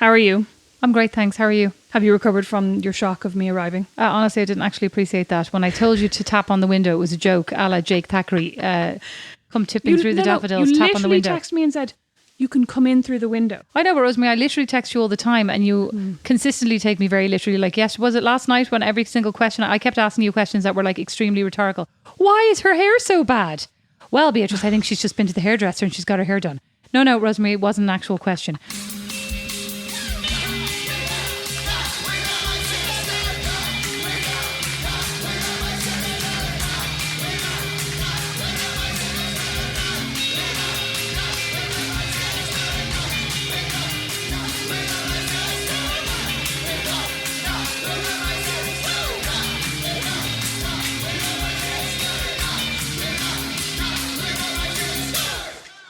How are you? I'm great, thanks. How are you? Have you recovered from your shock of me arriving? Honestly, I didn't actually appreciate that. When I told you to tap on the window, it was a joke, a la Jake Thackeray. Come tipping through the daffodils, tap on the window. You literally texted me and said, you can come in through the window. I know, but Rosemary, I literally text you all the time and you consistently take me very literally. Like, yes, was it last night when every single question, I kept asking you questions that were like extremely rhetorical. Why is her hair so bad? Well, Beatrice, I think she's just been to the hairdresser and she's got her hair done. No, Rosemary, it wasn't an actual question.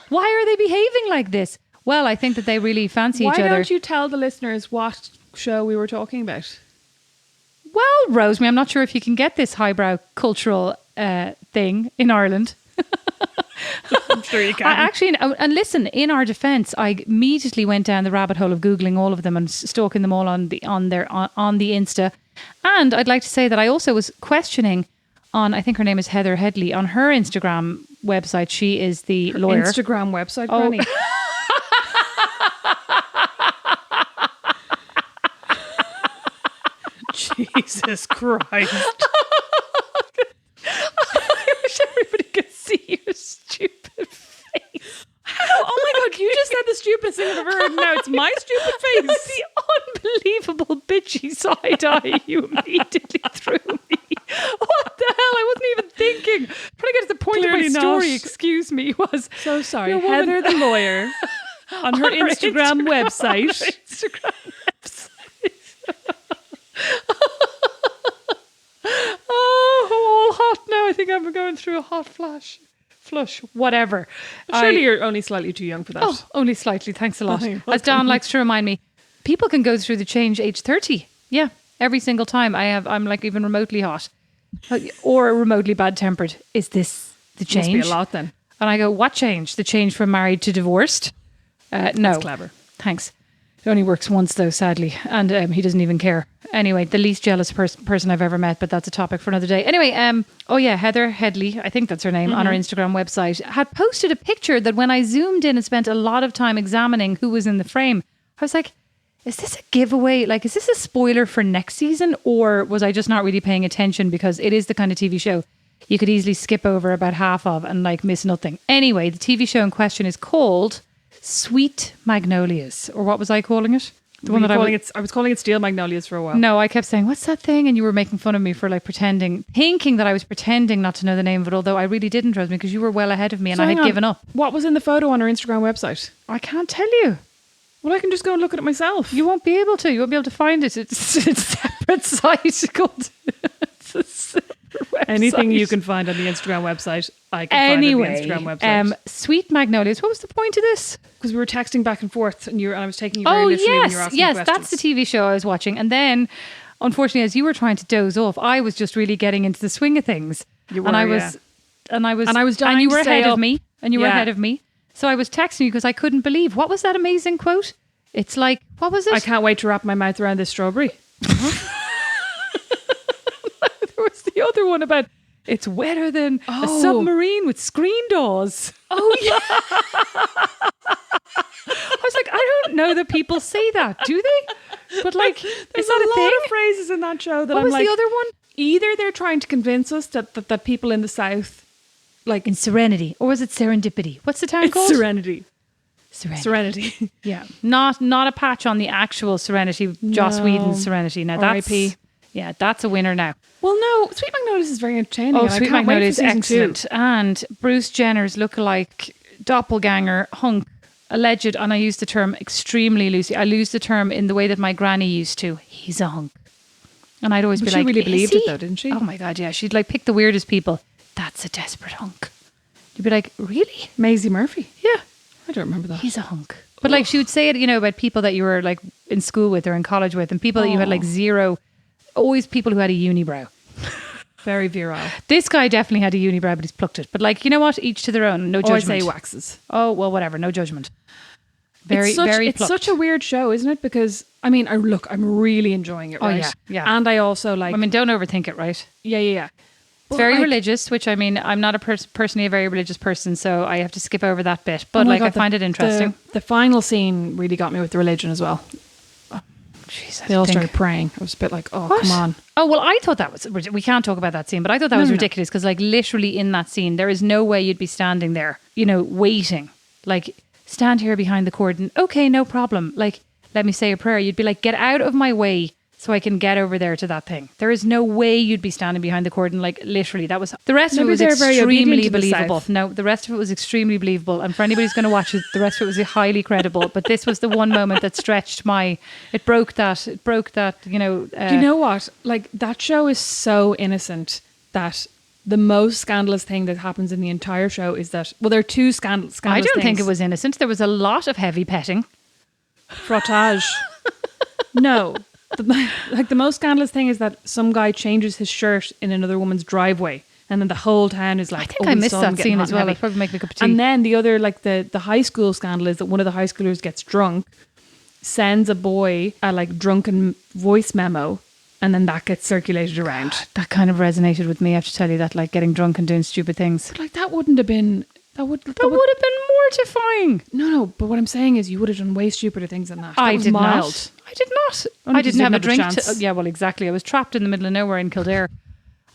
Why are they behaving like this? Well, I think that they really fancy each other. Why don't you tell the listeners what show we were talking about? Well, Rosemary, I'm not sure if you can get this highbrow cultural thing in Ireland. I'm sure you can. And listen, in our defence, I immediately went down the rabbit hole of Googling all of them and stalking them all on the Insta. And I'd like to say that I also was questioning on, I think her name is Heather Headley, on her Instagram website. She is the lawyer. Instagram website, Granny. Jesus Christ. I wish everybody could see your stupid face. How? Oh my God, you just said the stupidest thing I've ever heard. Now it's my stupid face. The unbelievable bitchy side eye you immediately threw me. What the hell? I wasn't even thinking. Trying to get to the point Clearly of my not. story, excuse me, was... So sorry. Heather the lawyer on her Instagram website. Oh, all hot now. I think I'm going through a hot flush, whatever. Surely you're only slightly too young for that. Oh, only slightly. Thanks a lot. Oh, as Dan likes to remind me, people can go through the change age 30. Yeah, every single time I'm like even remotely hot or remotely bad tempered. Is this the change? Must be a lot then. And I go, what change? The change from married to divorced? No. That's clever. Thanks. It only works once though, sadly. And he doesn't even care. Anyway, the least jealous person I've ever met, but that's a topic for another day. Anyway, Heather Headley, I think that's her name, on her Instagram website, had posted a picture that when I zoomed in and spent a lot of time examining who was in the frame, I was like, is this a giveaway? Like, is this a spoiler for next season? Or was I just not really paying attention? Because it is the kind of TV show you could easily skip over about half of and like miss nothing. Anyway, the TV show in question is called Sweet Magnolias, or what was I calling it? The one that I was calling it Steel Magnolias for a while. No, I kept saying, what's that thing? And you were making fun of me for like thinking that I was pretending not to know the name of it, although I really didn't, Rosemary, because you were well ahead of me and So I had given up. What was in the photo on her Instagram website? I can't tell you. Well, I can just go and look at it myself. You won't be able to. You won't be able to find it. It's a separate site called... It's a separate website. Anything you can find on the Instagram website, I can find on the Instagram website. Sweet Magnolias. What was the point of this? Because we were texting back and forth and I was taking you very literally when you were asking questions. That's the TV show I was watching. And then, unfortunately, as you were trying to doze off, I was just really getting into the swing of things. You were, and I was dying and you were to ahead stay of up. me. And you were ahead of me. So I was texting you because I couldn't believe. What was that amazing quote? It's like, what was it? I can't wait to wrap my mouth around this strawberry. There was the other one about, it's wetter than a submarine with screen doors. Oh, yeah. I was like, I don't know that people say that, do they? But like, There's is that a lot thing? of phrases in that show that What I'm was like, the other one? either they're trying to convince us that people in the South, like... In Serenity. Or was it Serendipity? What's the town called? Serenity. Serenity. Yeah. Not a patch on the actual Serenity, Joss Whedon's Serenity. Now that's... R.I.P. Yeah, that's a winner now. Well, no, Sweet Magnolias is very entertaining. Oh, and Sweet I can't wait Magnolias for is season excellent. 2. And Bruce Jenner's lookalike doppelganger hunk, alleged, and I use the term extremely loosely. I use the term in the way that my granny used to. He's a hunk. And I'd always be like, she really "Is believed he?" it though, didn't she? Oh my God, yeah. She'd like pick the weirdest people. That's a desperate hunk. You'd be like, really? Maisie Murphy. Yeah. I don't remember that. He's a hunk. But like she would say it, you know, about people that you were like in school with or in college with and people that you had like zero, always people who had a unibrow. Very virile. This guy definitely had a unibrow, but he's plucked it. But like, you know what? Each to their own. No Or I judgment. say waxes. Oh, well, whatever. No judgment. Very, very it's plucked. such a weird show, isn't it? Because I'm really enjoying it, right? yeah. And I also like, I mean, don't overthink it, right? yeah. It's very religious, which I mean, I'm not personally a very religious person, so I have to skip over that bit. But my like, God, I find it interesting. The final scene really got me with the religion as well. Jeez, They all started praying. I was a bit like, oh, What? come on. Oh, well, I thought that was... We can't talk about that scene, but I thought that was ridiculous because, like, literally in that scene, there is no way you'd be standing there, you know, waiting. Like, stand here behind the cordon. Okay, no problem. Like, let me say a prayer. You'd be like, get out of my way so I can get over there to that thing. There is no way you'd be standing behind the cordon. Like, literally, that was... The rest of it was extremely believable. No, the rest of it was extremely believable. And for anybody who's going to watch it, the rest of it was highly credible. But this was the one moment that stretched my... It broke that, you know... Do you know what? Like, that show is so innocent that the most scandalous thing that happens in the entire show is that... Well, there are two scandalous things. I don't think it was innocent. There was a lot of heavy petting. Frottage. No. The most scandalous thing is that some guy changes his shirt in another woman's driveway, and then the whole town is like, I think I missed that scene as well. I'd probably make me a cup of tea. And then the other, like the high school scandal is that one of the high schoolers gets drunk, sends a boy a like drunken voice memo, and then that gets circulated around. That kind of resonated with me. I have to tell you that, like getting drunk and doing stupid things. But like that wouldn't have been... That would have been mortifying. No, but what I'm saying is you would have done way stupider things than that. I was did mild. not. I did not. Only I didn't have a drink. chance. Yeah, well, exactly. I was trapped in the middle of nowhere in Kildare.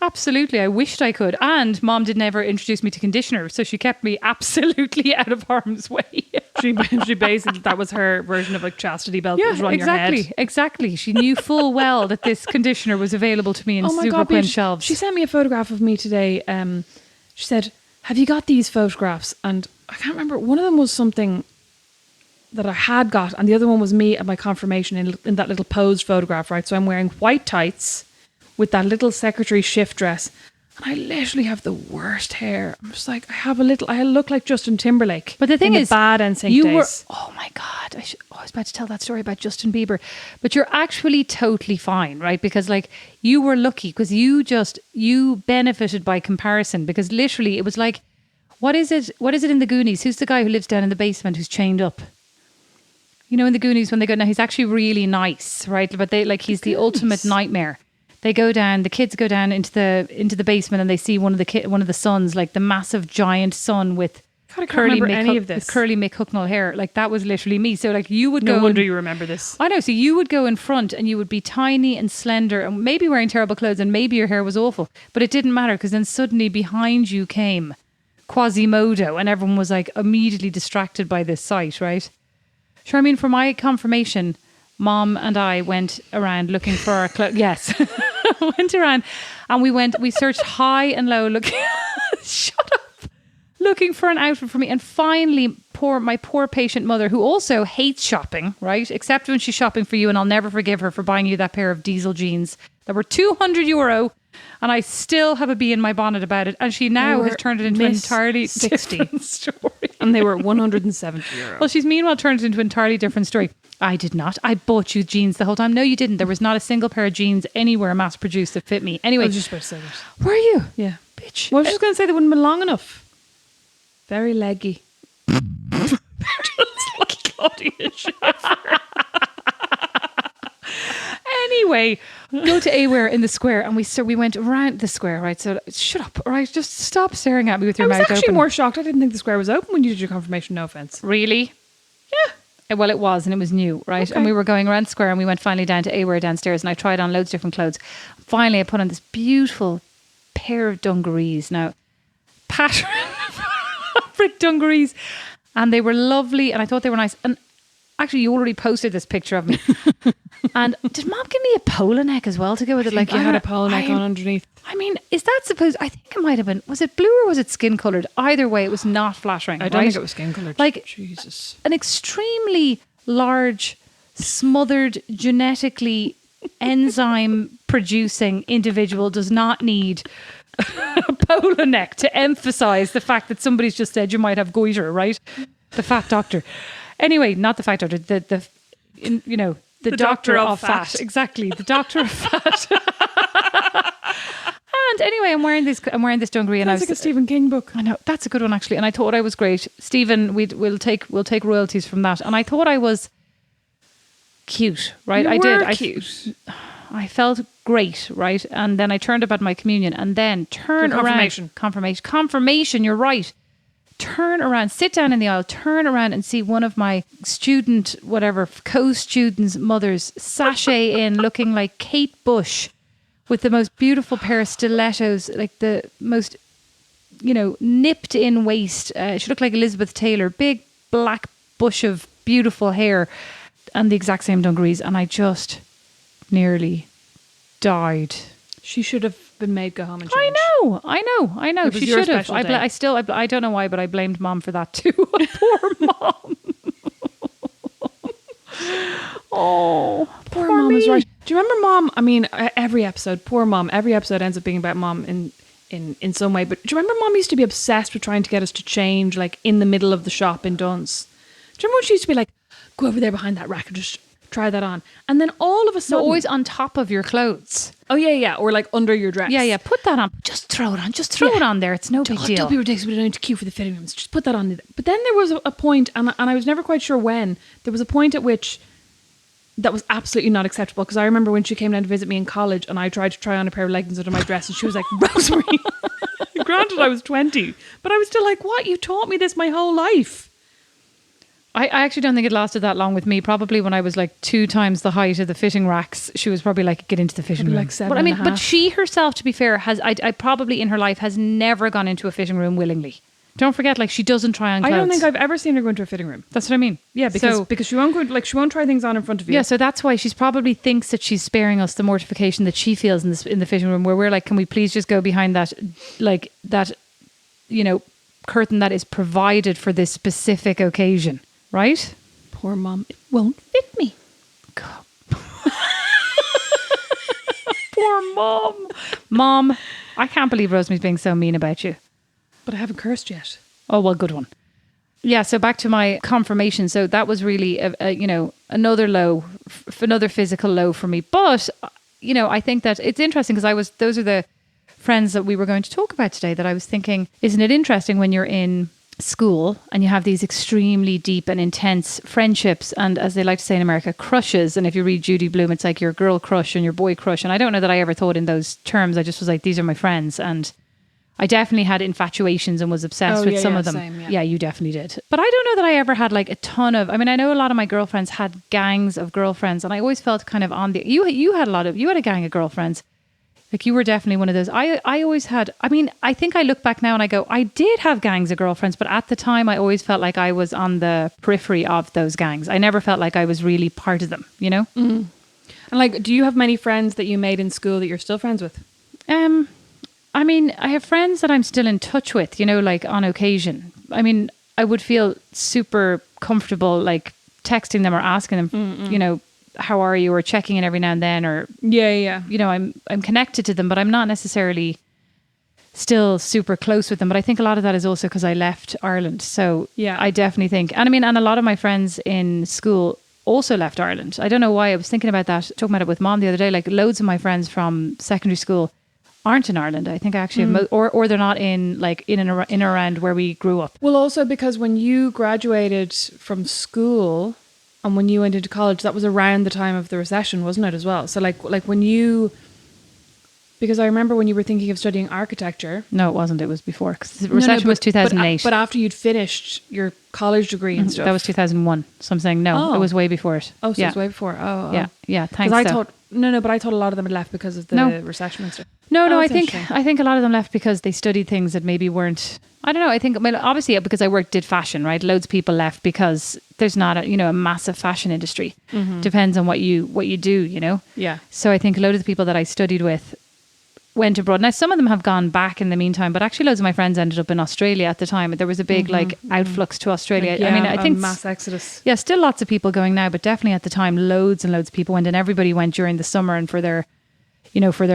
Absolutely. I wished I could. And Mom did never introduce me to conditioner, so she kept me absolutely out of harm's way. She basically, that was her version of like chastity belt that was on exactly. your head. Exactly. She knew full well that this conditioner was available to me in super quaint shelves. She sent me a photograph of me today. She said, have you got these photographs? And I can't remember. One of them was something that I had got, and the other one was me at my confirmation in that little posed photograph, right? So I'm wearing white tights with that little secretary shift dress, and I literally have the worst hair. I'm just like, I look like Justin Timberlake. But the thing is, bad NSYNC days. Oh my God, I was about to tell that story about Justin Bieber, but you're actually totally fine, right? Because like you were lucky because you benefited by comparison, because literally it was like, what is it in the Goonies? Who's the guy who lives down in the basement who's chained up? You know, in the Goonies when they go, now he's actually really nice, right? But they like, he's the ultimate nightmare. They go down, the kids go down into the basement and they see one of the sons, like the massive giant son with curly Mick Hucknall hair. Like that was literally me. So like you would go... No wonder you remember this. I know. So you would go in front and you would be tiny and slender and maybe wearing terrible clothes and maybe your hair was awful. But it didn't matter because then suddenly behind you came Quasimodo and everyone was like immediately distracted by this sight, right? Sure, I mean, for my confirmation, Mom and I went around looking for our clothes. Yes. Went around and we searched high and low looking... Shut up. Looking for an outfit for me. And finally, my poor patient mother, who also hates shopping, right? Except when she's shopping for you, and I'll never forgive her for buying you that pair of diesel jeans that were €200. And I still have a bee in my bonnet about it. And she now has turned it into an entirely 60 different story. And they were €170. Well, she's meanwhile turned it into an entirely different story. I did not. I bought you jeans the whole time. No, you didn't. There was not a single pair of jeans anywhere mass produced that fit me. Anyway. I was just about to say that. Were you? Yeah. Bitch. Well, I was just going to say they wouldn't have been long enough. Very leggy. Just like Claudia Schiffer. Anyway, go to Youre in the square, and we went around the square, right? So shut up, all right? Just stop staring at me with your mouth open. I was actually more shocked. I didn't think the square was open when you did your confirmation. No offense. Really? Yeah. Well, it was, and it was new, right? Okay. And we were going around the square, and we went finally down to Youre downstairs, and I tried on loads of different clothes. Finally, I put on this beautiful pair of dungarees. Now, pattern fabric dungarees, and they were lovely, and I thought they were nice. And actually, you already posted this picture of me. And did Mom give me a polo neck as well to go with it? Like you had a polo neck on underneath. I mean, is that supposed? I think it might have been. Was it blue or was it skin coloured? Either way, it was not flattering. I don't think it was skin coloured. Like Jesus, an extremely large, smothered, genetically enzyme producing individual does not need a polo neck to emphasise the fact that somebody's just said you might have goiter, right? The fat doctor. Anyway, not the fat doctor. The doctor of fat. Exactly. The doctor of fat. And anyway, I'm wearing this dungaree, and I was like a Stephen King book. I know, that's a good one actually, and I thought I was great. Stephen, we'll take royalties from that, and I thought I was cute, right? You were cute. I felt great, right? And then I turned up at my communion, and then confirmation. You're right. Turn around, sit down in the aisle, turn around and see one of my co-students' mothers sashay in looking like Kate Bush with the most beautiful pair of stilettos, like the most, nipped in waist. She looked like Elizabeth Taylor, big black bush of beautiful hair and the exact same dungarees. And I just nearly died. She should have been made go home and change. I know. She should have. I don't know why, but I blamed Mom for that too. Poor Mom. Oh, poor Mom is right. Do you remember Mom? I mean, every episode, poor Mom. Every episode ends up being about Mom in some way. But do you remember Mom used to be obsessed with trying to get us to change, like in the middle of the shop in Dunnes? Do you remember when she used to be like, go over there behind that rack and just try that on? And then all of a sudden, always on top of your clothes. Oh yeah, or like under your dress. Yeah. Put that on. Just throw it on. Just throw it on there. It's no big deal. Don't be ridiculous. We don't need to queue for the fitting rooms. Just put that on. But then there was a point, and I was never quite sure when. There was a point at which that was absolutely not acceptable, because I remember when she came down to visit me in college, and I tried to try on a pair of leggings under my dress, and she was like, Rosemary. Granted, I was 20, but I was still like, what? You taught me this my whole life. I actually don't think it lasted that long with me. Probably when I was like 2 times the height of the fitting racks, she was probably like, get into the fitting room. Like 7.5. But she herself, to be fair, I probably in her life has never gone into a fitting room willingly. Don't forget, like, she doesn't try on clothes. I don't think I've ever seen her go into a fitting room. That's what I mean. Yeah, because she won't go, like, she won't try things on in front of you. Yeah, so that's why she's probably thinks that she's sparing us the mortification that she feels in the fitting room, where we're like, can we please just go behind that, like, that, curtain that is provided for this specific occasion, right? Poor Mom, it won't fit me. God. Poor Mom. Mom, I can't believe Rosemary's being so mean about you. But I haven't cursed yet. Oh, well, good one. Yeah, so back to my confirmation. So that was really, another low, another physical low for me. But, I think that it's interesting because those are the friends that we were going to talk about today that I was thinking, isn't it interesting when you're in school and you have these extremely deep and intense friendships and, as they like to say in America, crushes. And if you read Judy Blume, it's like your girl crush and your boy crush. And I don't know that I ever thought in those terms. I just was like, these are my friends. And I definitely had infatuations and was obsessed with some of them. Same, yeah, you definitely did. But I don't know that I ever had like a ton of, I mean, I know a lot of my girlfriends had gangs of girlfriends, and I always felt kind of on the, you had a gang of girlfriends. Like, you were definitely one of those. I always had, I mean, I think I look back now and I go, I did have gangs of girlfriends, but at the time I always felt like I was on the periphery of those gangs. I never felt like I was really part of them, you know? Mm-hmm. And like, do you have many friends that you made in school that you're still friends with? I mean, I have friends that I'm still in touch with, like on occasion. I mean, I would feel super comfortable like texting them or asking them, how are you, or checking in every now and then, or I'm connected to them, but I'm not necessarily still super close with them. But I think a lot of that is also because I left Ireland. So yeah, I definitely think, and a lot of my friends in school also left Ireland. I don't know why. I was thinking about that, talking about it with Mom the other day. Like, loads of my friends from secondary school aren't in Ireland. I think actually, or they're not in and around where we grew up. Well, also because when you graduated from school and when you went into college, that was around the time of the recession, wasn't it, as well? So like when you, because I remember when you were thinking of studying architecture. No, it wasn't. It was before, because the recession was 2008. But after you'd finished your college degree and stuff. That was 2001. So I'm saying no, it was way before it. Oh, so it was way before. Oh. Yeah. Thanks. Because I thought but I thought a lot of them had left because of the recession and stuff. No, I think a lot of them left because they studied things that maybe weren't. I don't know. I think, obviously because I did fashion, right? Loads of people left because there's not a massive fashion industry. Mm-hmm. Depends on what you do, Yeah. So I think a load of the people that I studied with went abroad. Now, some of them have gone back in the meantime, but actually loads of my friends ended up in Australia at the time. There was a big outflux to Australia. I think mass exodus. Yeah, still lots of people going now, but definitely at the time, loads and loads of people went, and everybody went during the summer and for their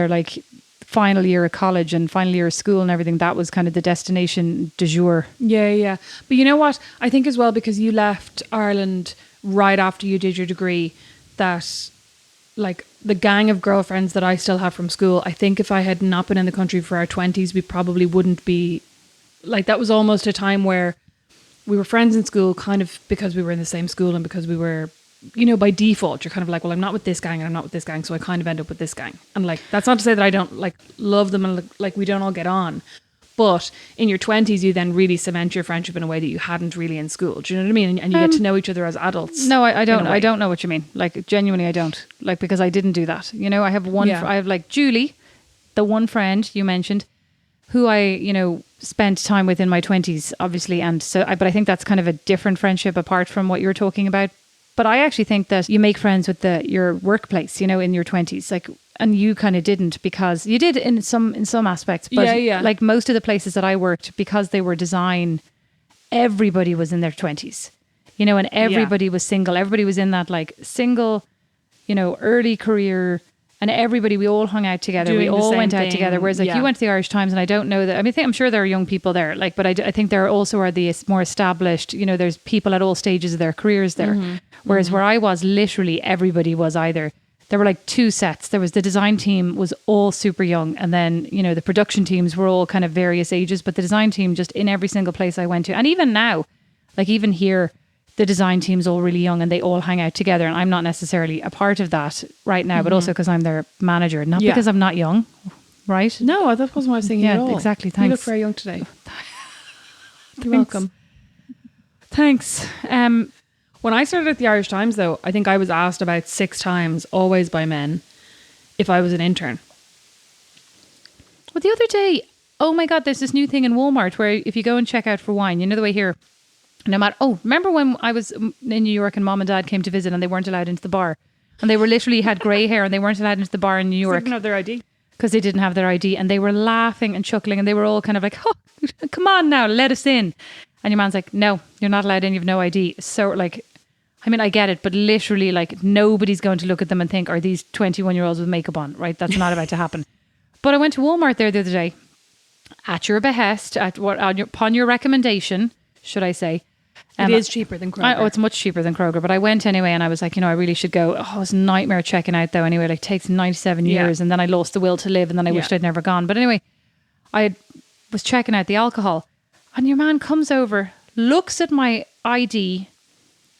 like final year of college and final year of school and everything. That was kind of the destination du jour. Yeah. But you know what? I think as well, because you left Ireland right after you did your degree, that like the gang of girlfriends that I still have from school, I think if I had not been in the country for our 20s, we probably wouldn't be like, that was almost a time where we were friends in school kind of because we were in the same school and because we were, you know, by default, you're kind of like, well, I'm not with this gang and I'm not with this gang. So I kind of end up with this gang. And like, that's not to say that I don't like love them and like we don't all get on. But in your 20s, you then really cement your friendship in a way that you hadn't really in school. Do you know what I mean? And you get to know each other as adults. No, I don't. I don't know what you mean. Like, genuinely, I don't. Like, because I didn't do that. You know, I have one. I have like Julie, the one friend you mentioned, who I, you know, spent time with in my 20s, obviously. And so, but I think that's kind of a different friendship apart from what you're talking about. But I actually think that you make friends with your workplace, you know, in your 20s. Like, and you kind of didn't, because you did in some aspects. But like most of the places that I worked, because they were design, everybody was in their 20s, you know, and everybody was single. Everybody was in that like single, you know, early career, and we all hung out together. We all went out together. Whereas like you went to the Irish Times, and I don't know that, I mean, I'm sure there are young people there, like, but I think there also are the more established, you know, there's people at all stages of their careers there. Mm-hmm. Whereas where I was, literally everybody was either, there were like two sets. There was the design team was all super young. And then, you know, the production teams were all kind of various ages, but the design team just in every single place I went to. And even now, like even here, the design team's all really young and they all hang out together. And I'm not necessarily a part of that right now, but also because I'm their manager, not because I'm not young, right? No, that wasn't what I was thinking at all. Exactly. Thanks. You look very young today. You're welcome. Thanks. When I started at the Irish Times, though, I think I was asked about 6 times, always by men, if I was an intern. Well, the other day, oh my God, there's this new thing in Walmart where if you go and check out for wine, you know the way here, no matter, remember when I was in New York and mom and dad came to visit and they weren't allowed into the bar? And they were literally had grey hair and they weren't allowed into the bar in New York. They didn't have their ID. Because they didn't have their ID, and they were laughing and chuckling and they were all kind of like, oh, come on now, let us in. And your man's like, no, you're not allowed in, you've no ID. So like, I mean, I get it, but literally, like, nobody's going to look at them and think, are these 21-year-olds with makeup on, right? That's not about to happen. But I went to Walmart there the other day, at your behest, upon your recommendation, should I say. It is cheaper than Kroger. It's much cheaper than Kroger, but I went anyway, and I was like, you know, I really should go. Oh, it was a nightmare checking out, though, anyway. Like, it takes 97 years, and then I lost the will to live, and then I wished I'd never gone. But anyway, I was checking out the alcohol, and your man comes over, looks at my ID.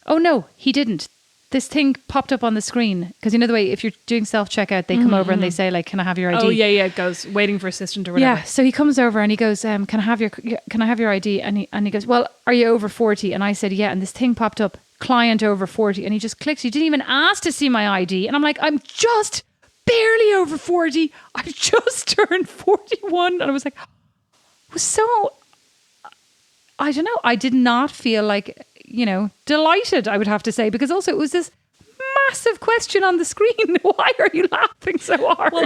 Oh, no, he didn't. This thing popped up on the screen. Because you know the way, if you're doing self-checkout, they come over and they say, like, can I have your ID? Oh, yeah, it goes, waiting for assistant or whatever. Yeah, so he comes over and he goes, can I have your ID? And he goes, well, are you over 40? And I said, yeah. And this thing popped up, client over 40. And he just clicked. He didn't even ask to see my ID. And I'm like, I'm just barely over 40. I've just turned 41. And I was like, it was so, I don't know. I did not feel like, you know, delighted, I would have to say, because also it was this massive question on the screen. Why are you laughing so hard? Well,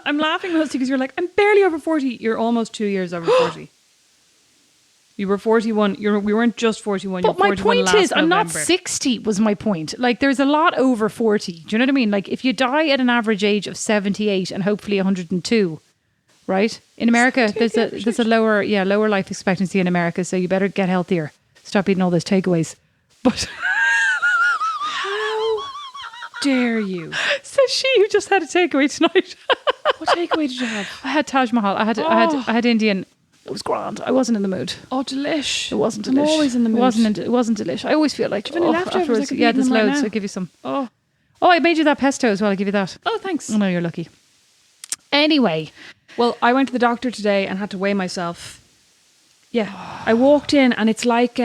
I'm laughing mostly because you're like, I'm barely over 40. You're almost 2 years over 40. You were 41. We weren't just 41. But my point is, I'm not 60 was my point. Like, there's a lot over 40. Do you know what I mean? Like, if you die at an average age of 78 and hopefully 102, right? In America, there's a lower life expectancy in America, so you better get healthier. Stop eating all those takeaways. But how dare you? Says she who just had a takeaway tonight. What takeaway did you have? I had Taj Mahal. I had Indian. It was grand. I wasn't in the mood. Oh, delish. It wasn't delish. I'm always in the mood. It wasn't delish. I always feel like, do you have any leftovers? Afterwards, there's loads. I'll give you some. Oh, I made you that pesto as well. I'll give you that. Oh, thanks. Oh, no, you're lucky. Anyway. Well, I went to the doctor today and had to weigh myself. Yeah, I walked in and it's like,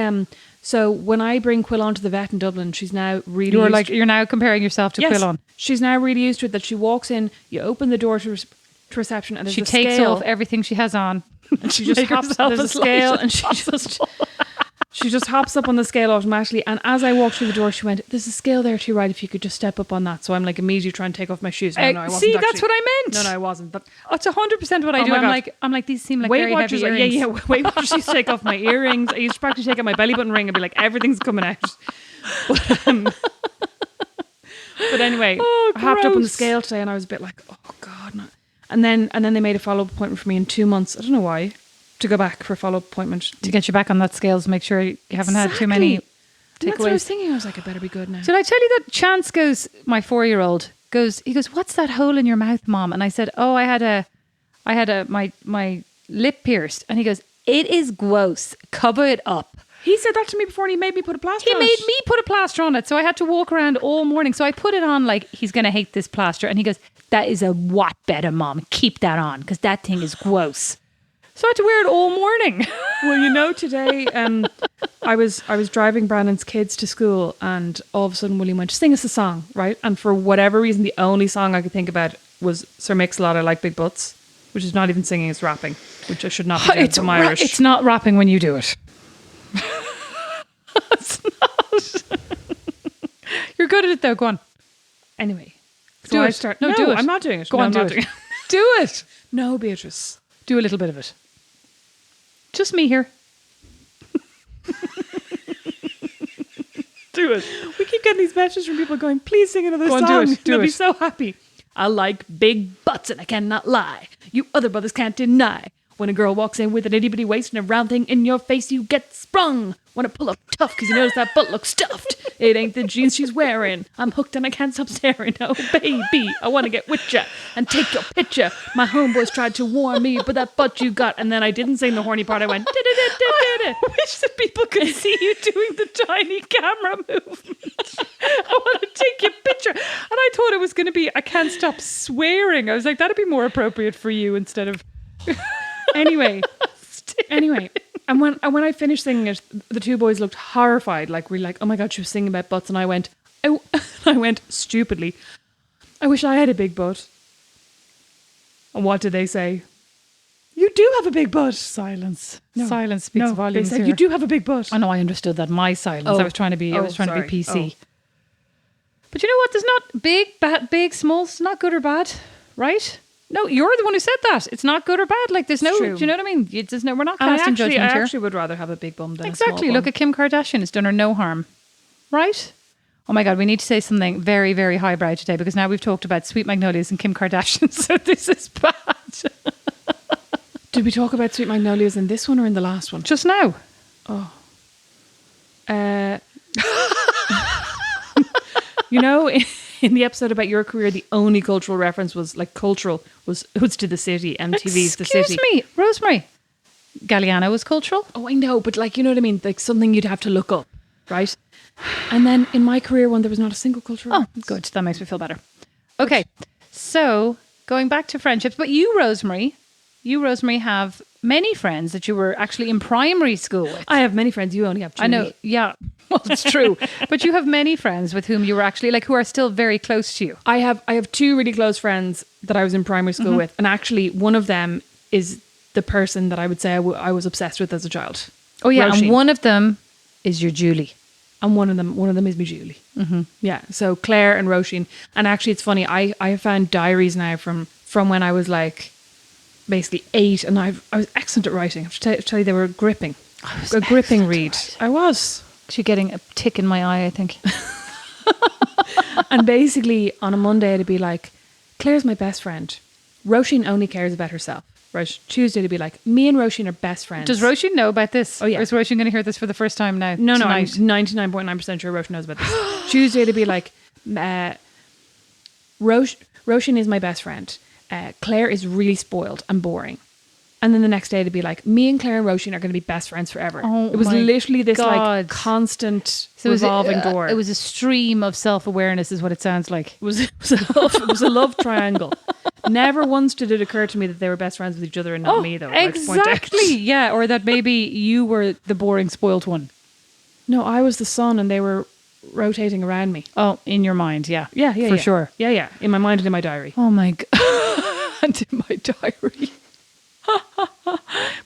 so when I bring Quillon to the vet in Dublin, she's now really you're now comparing yourself to Quillon. She's now really used to it that she walks in, you open the door to reception and there's she a takes scale, off everything she has on. And she just hops, there's a scale and she just hops up on the scale automatically. And as I walked through the door, she went, there's a scale there to your right if you could just step up on that. So I'm like immediately trying to take off my shoes. No, I wasn't. See, that's what I meant. No, I wasn't. But it's 100% what I do. I'm like, these seem like Weight very Watchers, heavy earrings. Yeah. Weight Watchers used to take off my earrings. I used to practically take out my belly button ring and be like, everything's coming out. But anyway, I hopped up on the scale today and I was a bit like, oh God. No. And then they made a follow-up appointment for me in 2 months. I don't know why. To go back for a follow-up appointment. To get you back on that scales, make sure you haven't had too many takeaways. That's what I was thinking. I was like, I better be good now. Did I tell you that Chance goes, my 4-year-old, he goes, what's that hole in your mouth, Mom? And I said, oh, I had my lip pierced. And he goes, it is gross. Cover it up. He said that to me before and he made me put a plaster He on made it. me put a plaster on it. So I had to walk around all morning. So I put it on like, he's going to hate this plaster. And he goes, that is a lot better, Mom. Keep that on because that thing is gross. So I had to wear it all morning. Well, you know, today I was driving Brandon's kids to school and all of a sudden William went, sing us a song, right? And for whatever reason, the only song I could think about was Sir Mix-a-Lot, I Like Big Butts, which is not even singing, it's rapping, which I should not be doing. I'm Irish. It's not rapping when you do it. It's not. You're good at it though. Go on. Anyway. Do So I it. start. No, No, do it. I'm not doing it. Go No, on, I'm do not it. doing it. Do it. No, Beatrice. Do a little bit of it. Just me here. Do it. We keep getting these messages from people going, please sing another Go on, song. do it. Do They'll be it. so happy. I like big butts and I cannot lie. You other brothers can't deny. When a girl walks in with an itty bitty waist and a round thing in your face, you get sprung. Want to pull up tough because you notice that butt looks stuffed. It ain't the jeans she's wearing. I'm hooked and I can't stop staring. Oh, baby, I want to get with ya and take your picture. My homeboys tried to warn me, but that butt you got. And then I didn't sing the horny part. I went, I wish that people could see you doing the tiny camera movement. I want to take your picture. And I thought it was going to be, I can't stop swearing. I was like, that'd be more appropriate for you instead of... Anyway. And when I finished singing it, the two boys looked horrified. Like, we're like, oh my God, she was singing about butts. And I went stupidly, I wish I had a big butt. And what did they say? You do have a big butt. Silence. No. Silence speaks No, volumes they said, here. you do have a big butt. I know, I understood that. My silence. Oh. I was trying to be Oh, PC. sorry. Oh. But you know what? There's not big, small. It's not good or bad, right? No, you're the one who said that. It's not good or bad. Like there's no, true. do you know what I mean? There's no, we're not I casting judgment I here. actually would rather have a big bum than Exactly. a small Look bum. at Kim Kardashian. It's done her no harm, right? Oh my God, we need to say something very, very highbrow today because now we've talked about Sweet Magnolias and Kim Kardashian, so this is bad. Did we talk about Sweet Magnolias in this one or in the last one? Just now. You know, in the episode about your career, the only cultural reference was like cultural was to the city. MTV's The City. Excuse me, Rosemary. Galliano was cultural. Oh, I know, but like, you know what I mean? Like something you'd have to look up, right? And then in my career one, there was not a single cultural Oh, reference. good. That makes me feel better. Okay, so going back to friendships, but you, Rosemary, have many friends that you were actually in primary school with. I have many friends. You only have two. I know, yeah, well, it's true. But you have many friends with whom you were actually, like, who are still very close to you. I have two really close friends that I was in primary school with. And actually one of them is the person that I would say I was obsessed with as a child. Oh, yeah, Roisin. and one of them is your Julie. And one of them is me, Julie. Mm-hmm. Yeah. So Claire and Roisin. And actually, it's funny. I have found diaries now from when I was like basically 8, and I was excellent at writing. I have to tell you, they were gripping. A gripping read. I was. Actually, getting a tick in my eye, I think. And basically, on a Monday, it'd be like, Claire's my best friend. Roisin only cares about herself. Right. Tuesday, it'd be like, me and Roisin are best friends. Does Roisin know about this? Oh, yeah. Or is Roisin going to hear this for the first time now? No, I'm tonight? 99.9% sure Roisin knows about this. Tuesday, it'd be like, Roisin is my best friend. Claire is really spoiled and boring. And then the next day, it'd be like, me and Claire and Roisin are going to be best friends forever. Oh, it was my literally this God. like constant So revolving door. It was a stream of self-awareness is what it sounds like. It was a love triangle. Never once did it occur to me that they were best friends with each other and not me, though. I'd like to point out. Exactly. Yeah, or that maybe you were the boring, spoiled one. No, I was the sun and they were rotating around me. Oh, in your mind, yeah. Yeah, For sure. Yeah. In my mind and in my diary. Oh my God. And in my diary.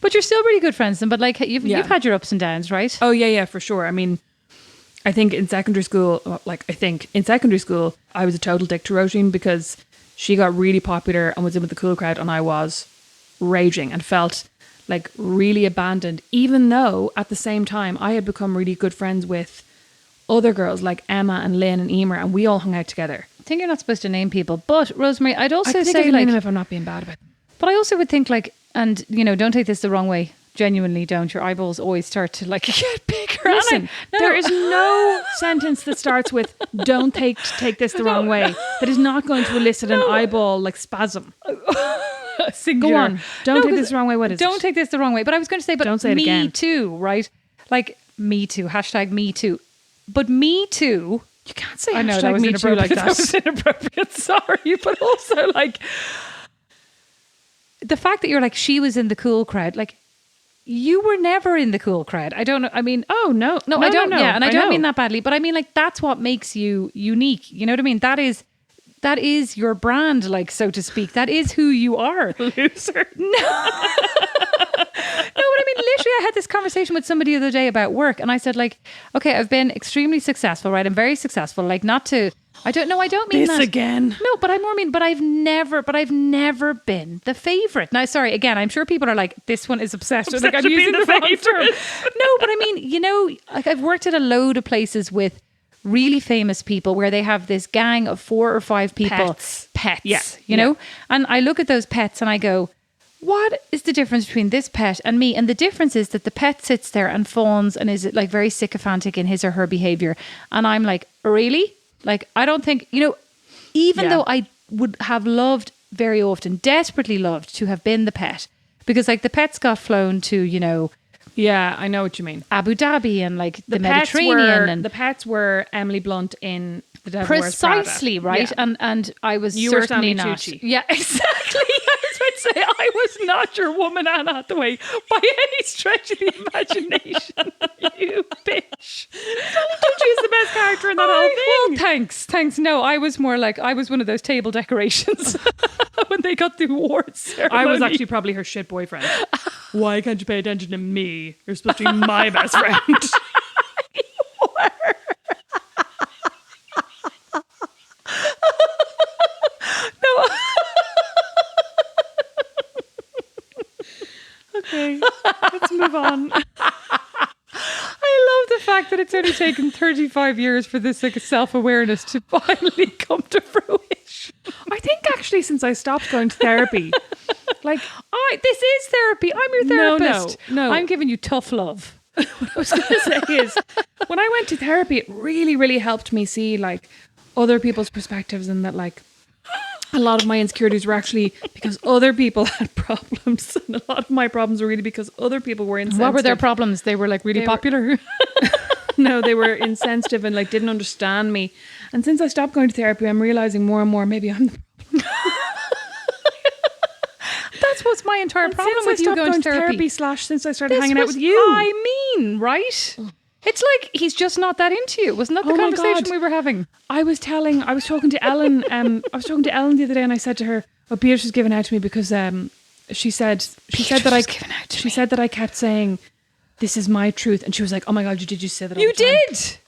But you're still really good friends then, but like you've had your ups and downs, right? Oh, yeah, for sure. I mean, I think in secondary school, I was a total dick to Roisin because she got really popular and was in with the cool crowd, and I was raging and felt like really abandoned, even though at the same time I had become really good friends with other girls like Emma and Lynn and Emer, and we all hung out together. I think you're not supposed to name people, but Rosemary, I'd also I think I say can like, name them if I'm not being bad about them. but I also would think like, and you know, don't take this the wrong way, Genuinely don't. Your eyeballs always start to like get bigger. Listen, there is no sentence that starts with "Don't take this the wrong way" that is not going to elicit an eyeball like spasm. Go on. Don't take this the wrong way. What is Don't it? take this the wrong way. But I was going to say, but Don't say it me again. too, right? Like me too. Hashtag me too. But me too. You can't say I know that hashtag was me too like inappropriate. That was inappropriate. Sorry, but also like the fact that you're like she was in the cool crowd, like. You were never in the cool crowd. I don't know. I mean, Oh no, I don't know. Yeah, and I don't know. mean that badly, but I mean like that's what makes you unique. You know what I mean? That is your brand, like so to speak. That is who you are. Loser. No, but I mean, literally, I had this conversation with somebody the other day about work, and I said, like, okay, I've been extremely successful, right? I'm very successful. Like, not to, I don't mean This that again. No, but I've never been the favorite. Now, sorry, again, I'm sure people are like, this one is obsessed with, like, I'm with using being the the wrong term. favourite. No, but I mean, you know, like, I've worked at a load of places with really famous people where they have this gang of 4 or 5 people, pets, Yeah, you know, and I look at those pets and I go, what is the difference between this pet and me? And the difference is that the pet sits there and fawns and is like very sycophantic in his or her behavior. And I'm like, really? Like, I don't think, you know, even though I would have loved very often, desperately loved to have been the pet, because like the pets got flown to, you know, Yeah, I know what you mean. Abu Dhabi and like the pets Mediterranean were, and the pets were Emily Blunt in The Devil Wears Prada. precisely right. Yeah. And I was You were certainly Stanley not. Tucci. Yeah, exactly. I was about to say I was not your woman Anne Hathaway by any stretch of the imagination. You bitch. Stanley Tucci is the best character in that whole thing. Well, thanks. No, I was more like I was one of those table decorations when they got the awards ceremony. I was actually probably her shit boyfriend. Why can't you pay attention to me? You're supposed to be my best friend. Okay, let's move on. I love the fact that it's only taken 35 years for this like self-awareness to finally come to fruition. I think actually since I stopped going to therapy, like This is therapy. I'm your therapist. No. I'm giving you tough love. what I was going to say is when I went to therapy, it really, really helped me see like other people's perspectives and that like a lot of my insecurities were actually because other people had problems and a lot of my problems were really because other people were insensitive. What were their problems? They were like really They were- popular. No, they were insensitive and like didn't understand me. And since I stopped going to therapy, I'm realizing more and more maybe I'm the That's what's my entire problem since with I you stopped going to therapy. / since I started This hanging out was- with you. I mean, right? It's like he's just not that into you. Wasn't that the Oh my conversation God. we were having? I was talking to Ellen. I was talking to Ellen the other day, and I said to her, "Oh, Beatrice was giving out to me because she said that I was giving out to she me. said that I kept saying this is my truth, and she was like, "Oh my God, did you say that? All You the time?" did.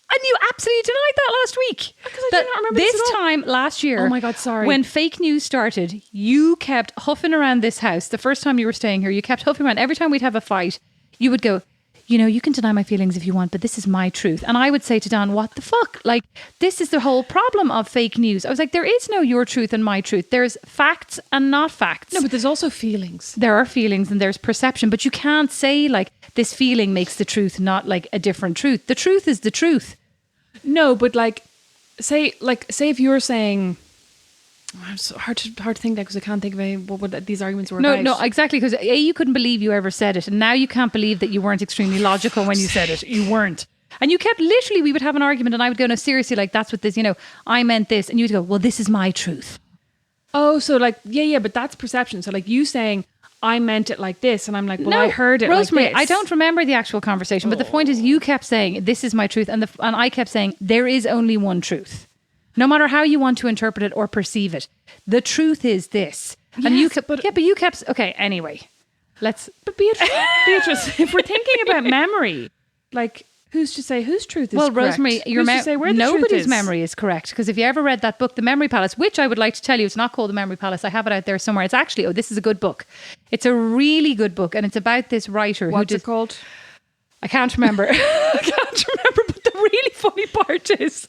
And you absolutely denied that last week. Because I did not remember this this at all. time last year. Oh my God, sorry. When fake news started, you kept huffing around this house. The first time you were staying here, you kept huffing around. Every time we'd have a fight, you would go, you know, you can deny my feelings if you want, but this is my truth. And I would say to Don, what the fuck? Like, this is the whole problem of fake news. I was like, there is no your truth and my truth. There's facts and not facts. No, but there's also feelings. There are feelings and there's perception, but you can't say like this feeling makes the truth not like a different truth. The truth is the truth. No, but like, say if you were saying, it's so hard to think that because I can't think of what these arguments were about. No, exactly. Because you couldn't believe you ever said it, and now you can't believe that you weren't extremely logical when you said it. You weren't, and you kept literally. We would have an argument, and I would go, "No, seriously, like that's what this. You know, I meant this," and you would go, "Well, this is my truth." Oh, so like yeah, but that's perception. So like you saying I meant it like this, and I'm like, well, I heard it Rosemary, like this. I don't remember the actual conversation, but the point is, you kept saying this is my truth, and I kept saying there is only one truth, no matter how you want to interpret it or perceive it. The truth is this, and you kept, but you kept. Okay, anyway, let's. But Beatrice, if we're thinking about memory, like who's to say whose truth is Well, correct? Rosemary, Who's to say where the truth nobody's is? memory is correct. Because if you ever read that book, The Memory Palace, which I would like to tell you, it's not called The Memory Palace. I have it out there somewhere. It's actually, this is a good book. It's a really good book. And it's about this writer. What's it called? I can't remember. I can't remember. But really funny part is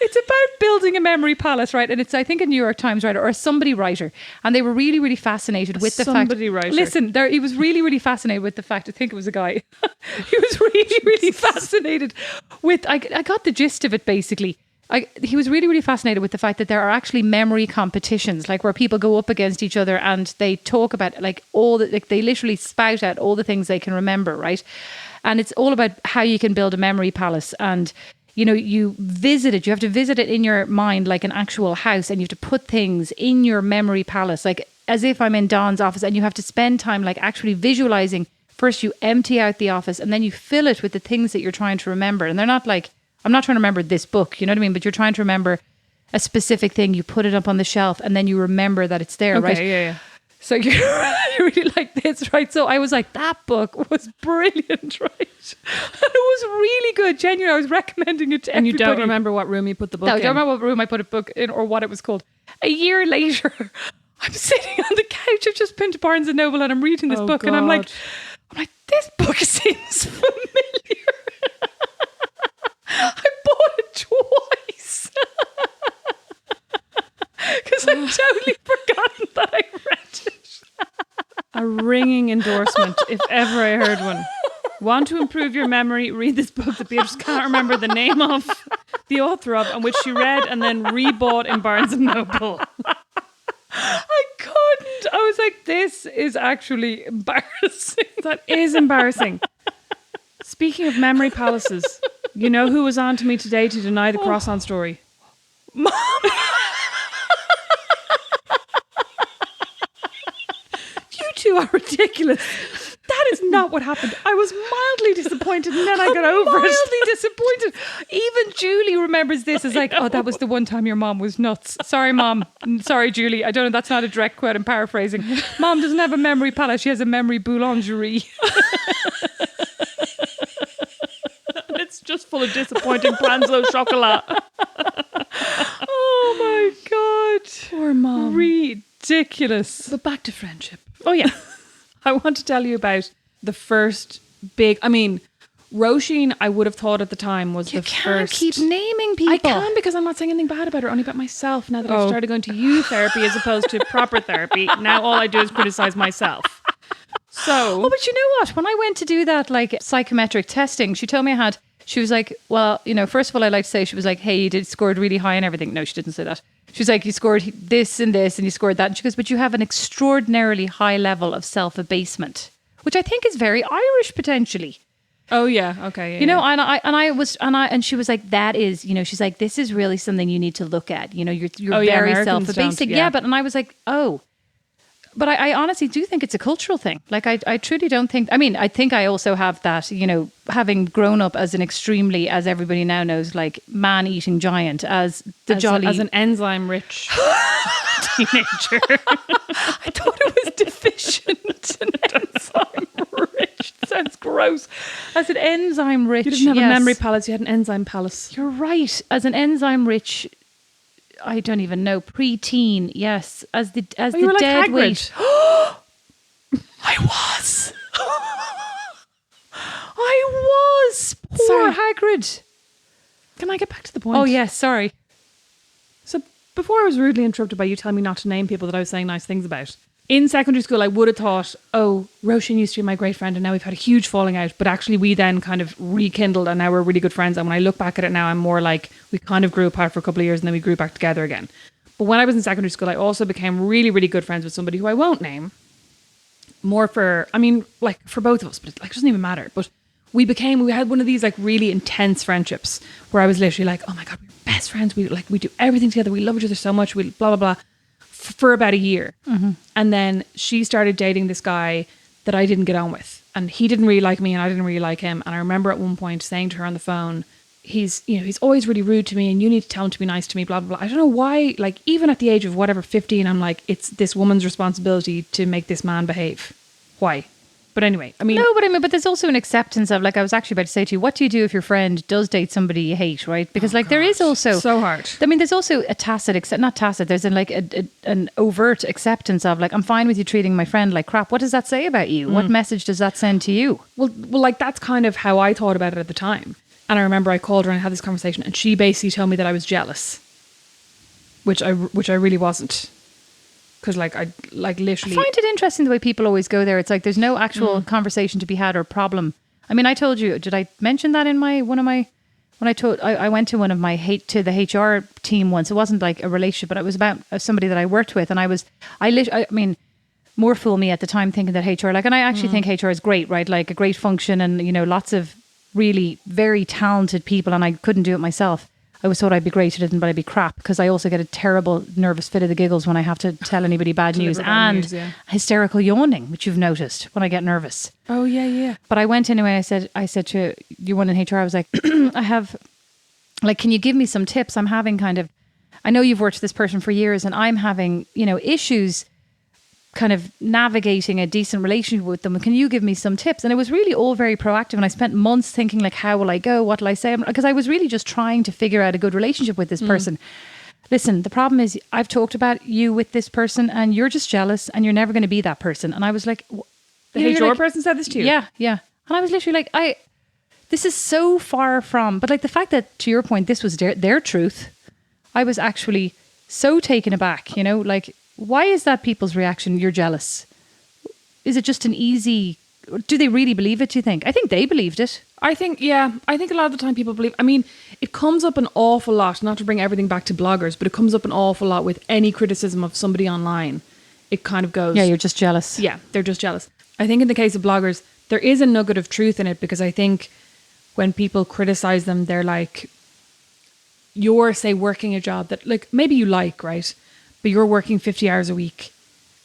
it's about building a memory palace, right? And it's, I think, a New York Times writer or a somebody writer. And they were really, really fascinated with the fact. Somebody writer. Listen, he was really, really fascinated with the fact. I think it was a guy. He was really, really fascinated with, I got the gist of it basically. He was really, really fascinated with the fact that there are actually memory competitions, like where people go up against each other and they talk about like they literally spout out all the things they can remember, right? And it's all about how you can build a memory palace. And, you know, you have to visit it in your mind like an actual house, and you have to put things in your memory palace, like as if I'm in Don's office, and you have to spend time like actually visualizing. First you empty out the office and then you fill it with the things that you're trying to remember. And they're not like, I'm not trying to remember this book, you know what I mean? But you're trying to remember a specific thing. You put it up on the shelf and then you remember that it's there, Okay, right? yeah. So you really like this, right? So I was like, that book was brilliant, right? And it was really good. Genuinely, I was recommending it to And everybody. you don't remember what room you put the book No, I in? don't remember what room I put a book in or what it was called. A year later, I'm sitting on the couch. I've just been to Barnes & Noble and I'm reading this book. And I'm like, this book seems familiar. I bought it twice. Because I'd totally forgotten that I read it. A ringing endorsement, if ever I heard one. Want to improve your memory? Read this book that Beatrice can't remember the name of, the author of, and which she read and then rebought in Barnes & Noble. I couldn't. I was like, this is actually embarrassing. That is embarrassing. Speaking of memory palaces, you know who was on to me today to deny the croissant story? Mom. You two are ridiculous. That is not what happened. I was mildly disappointed and then I got over it. Mildly disappointed. Even Julie remembers this as like, oh, that was the one time your mom was nuts. Sorry, Mom. Sorry, Julie. I don't know. That's not a direct quote. I'm paraphrasing. Mom doesn't have a memory palace. She has a memory boulangerie. It's just full of disappointing plans au chocolat. Oh my God. Poor Mom. Ridiculous. But back to friendship. Oh yeah. I want to tell you about the first big, Roisin, I would have thought at the time was You the can't first. keep naming people. I can, because I'm not saying anything bad about her, only about myself. Now that I've started going to you therapy as opposed to proper therapy, now all I do is criticize myself. So, Oh, but you know what? When I went to do that like psychometric testing, she told me she was like, well, you know, first of all, I like to say, she was like, hey, you scored really high and everything. No, she didn't say that. She was like, you scored this and this and you scored that. And she goes, but you have an extraordinarily high level of self-abasement, which I think is very Irish potentially. oh yeah, okay. Yeah, You know, yeah. and she was like, that is, you know, she's like, this is really something you need to look at. You know, you're Oh, yeah, very Americans self-abasing. don't, Yeah, yeah. but, and I was like, oh. But I honestly do think it's a cultural thing. Like, I truly don't think, I think I also have that, you know, having grown up as an extremely, as everybody now knows, like man-eating giant, as an enzyme-rich teenager. I thought it was deficient. An enzyme rich. Sounds gross. As an enzyme rich. You didn't have yes. a memory palace, you had an enzyme palace. You're right. As an enzyme rich, I don't even know, preteen. Yes, as the you were like dead Hagrid. weight. I was. I was. Poor Sorry. Hagrid. Can I get back to the point? Oh yes, sorry. So before I was rudely interrupted by you telling me not to name people that I was saying nice things about. In secondary school, I would have thought, oh, Roisin used to be my great friend and now we've had a huge falling out. But actually we then kind of rekindled and now we're really good friends. And when I look back at it now, I'm more like we kind of grew apart for a couple of years and then we grew back together again. But when I was in secondary school, I also became really, really good friends with somebody who I won't name. More for both of us, but it doesn't even matter. But we had one of these like really intense friendships where I was literally like, oh my God, we're best friends. We do everything together. We love each other so much. We blah, blah, blah. For about a year. Mm-hmm. And then she started dating this guy that I didn't get on with. And he didn't really like me and I didn't really like him. And I remember at one point saying to her on the phone, he's always really rude to me and you need to tell him to be nice to me, blah, blah, blah. I don't know why, like even at the age of whatever, 15, I'm like, it's this woman's responsibility to make this man behave. Why? But anyway, But there's also an acceptance of, like, I was actually about to say to you, what do you do if your friend does date somebody you hate, right? Because there is also so hard. there's also a there's an overt acceptance of, like, I'm fine with you treating my friend like crap. What does that say about you? What message does that send to you? Well, like that's kind of how I thought about it at the time. And I remember I called her and I had this conversation, and she basically told me that I was jealous, which I really wasn't. Because I literally I find it interesting the way people always go there. It's like there's no actual conversation to be had or problem. I mean, I told you, did I mention that in I went to one of my to the HR team once. It wasn't like a relationship, but it was about somebody that I worked with, and I mean, more fool me at the time thinking that HR, and I actually think HR is great, right? Like a great function, and lots of really very talented people, and I couldn't do it myself. I always thought I'd be great at it, but I'd be crap, because I also get a terrible nervous fit of the giggles when I have to tell anybody bad news, and hysterical yawning, which you've noticed when I get nervous. Oh yeah. But I went anyway. I said to you, one in HR, I was like, I have, can you give me some tips? I'm having I know you've worked with this person for years, and I'm having issues kind of navigating a decent relationship with them. Can you give me some tips? And it was really all very proactive, and I spent months thinking how will I go, what will I say, because I was really just trying to figure out a good relationship with this person. Listen, the problem is I've talked about you with this person, and you're just jealous, and you're never going to be that person. And I was like, the HR person said this to you? Yeah And I was literally this is so far from, but the fact that, to your point, this was their truth, I was actually so taken aback. Why is that people's reaction? You're jealous. Is it just an easy... Do they really believe it, do you think? I think they believed it. I think a lot of the time people believe... I mean, it comes up an awful lot, not to bring everything back to bloggers, but it comes up an awful lot with any criticism of somebody online. It kind of goes... Yeah, you're just jealous. Yeah, they're just jealous. I think in the case of bloggers, there is a nugget of truth in it, because I think when people criticize them, they're like, you're, say, working a job that, maybe you like, right? But you're working 50 hours a week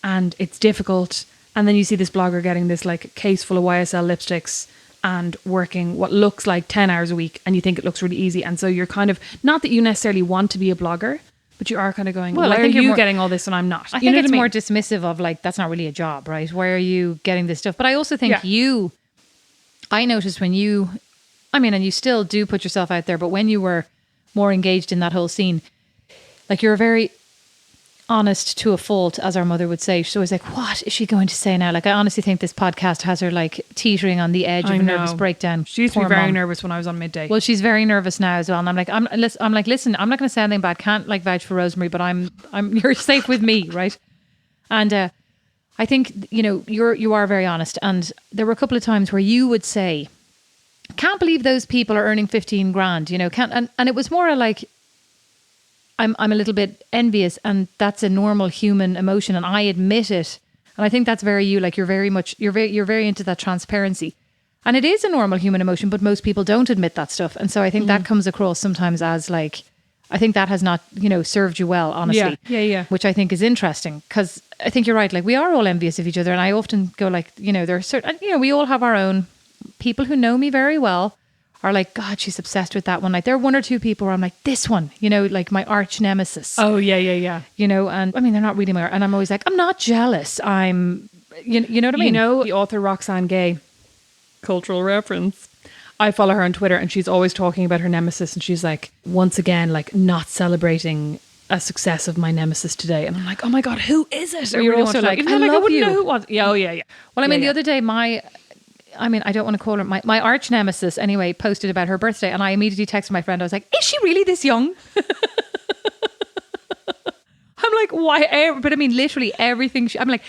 and it's difficult. And then you see this blogger getting this case full of YSL lipsticks and working what looks like 10 hours a week, and you think it looks really easy. And so you're kind of, not that you necessarily want to be a blogger, but you are kind of going, well, why are you getting all this and I'm not? I think it's more dismissive of that's not really a job, right? Why are you getting this stuff? But I also think I noticed when you, and you still do put yourself out there, but when you were more engaged in that whole scene, you're very honest to a fault, as our mother would say. She's always like, what is she going to say now? I honestly think this podcast has her teetering on the edge of a nervous breakdown. She used to be very nervous when I was on midday. Well, she's very nervous now as well. And I'm like, listen, I'm not going to say anything bad. Can't vouch for Rosemary, but you're safe with me, right? And I think you are very honest. And there were a couple of times where you would say, can't believe those people are earning 15 grand. Can't, and it was more I'm a little bit envious, and that's a normal human emotion, and I admit it. And I think that's very you. You're very into that transparency, and it is a normal human emotion. But most people don't admit that stuff, and so I think that comes across sometimes as I think that has not served you well, honestly. Yeah. Which I think is interesting, because I think you're right. We are all envious of each other, and I often go there are certain we all have our own people who know me very well. Are like, God, she's obsessed with that one. There are one or two people where I'm like, this one, my arch nemesis. Oh, yeah. And they're not really and I'm always like, I'm not jealous. I'm, you know what I mean? The author Roxane Gay, cultural reference. I follow her on Twitter, and she's always talking about her nemesis. And she's like, once again, not celebrating a success of my nemesis today. And I'm like, oh my God, who is it? You're also like, I wouldn't you. know who it was. Yeah, oh, yeah. Well, the other day, I don't want to call her my arch nemesis anyway, posted about her birthday, and I immediately texted my friend. I was like, is she really this young? I'm like, why? But literally everything. I'm like,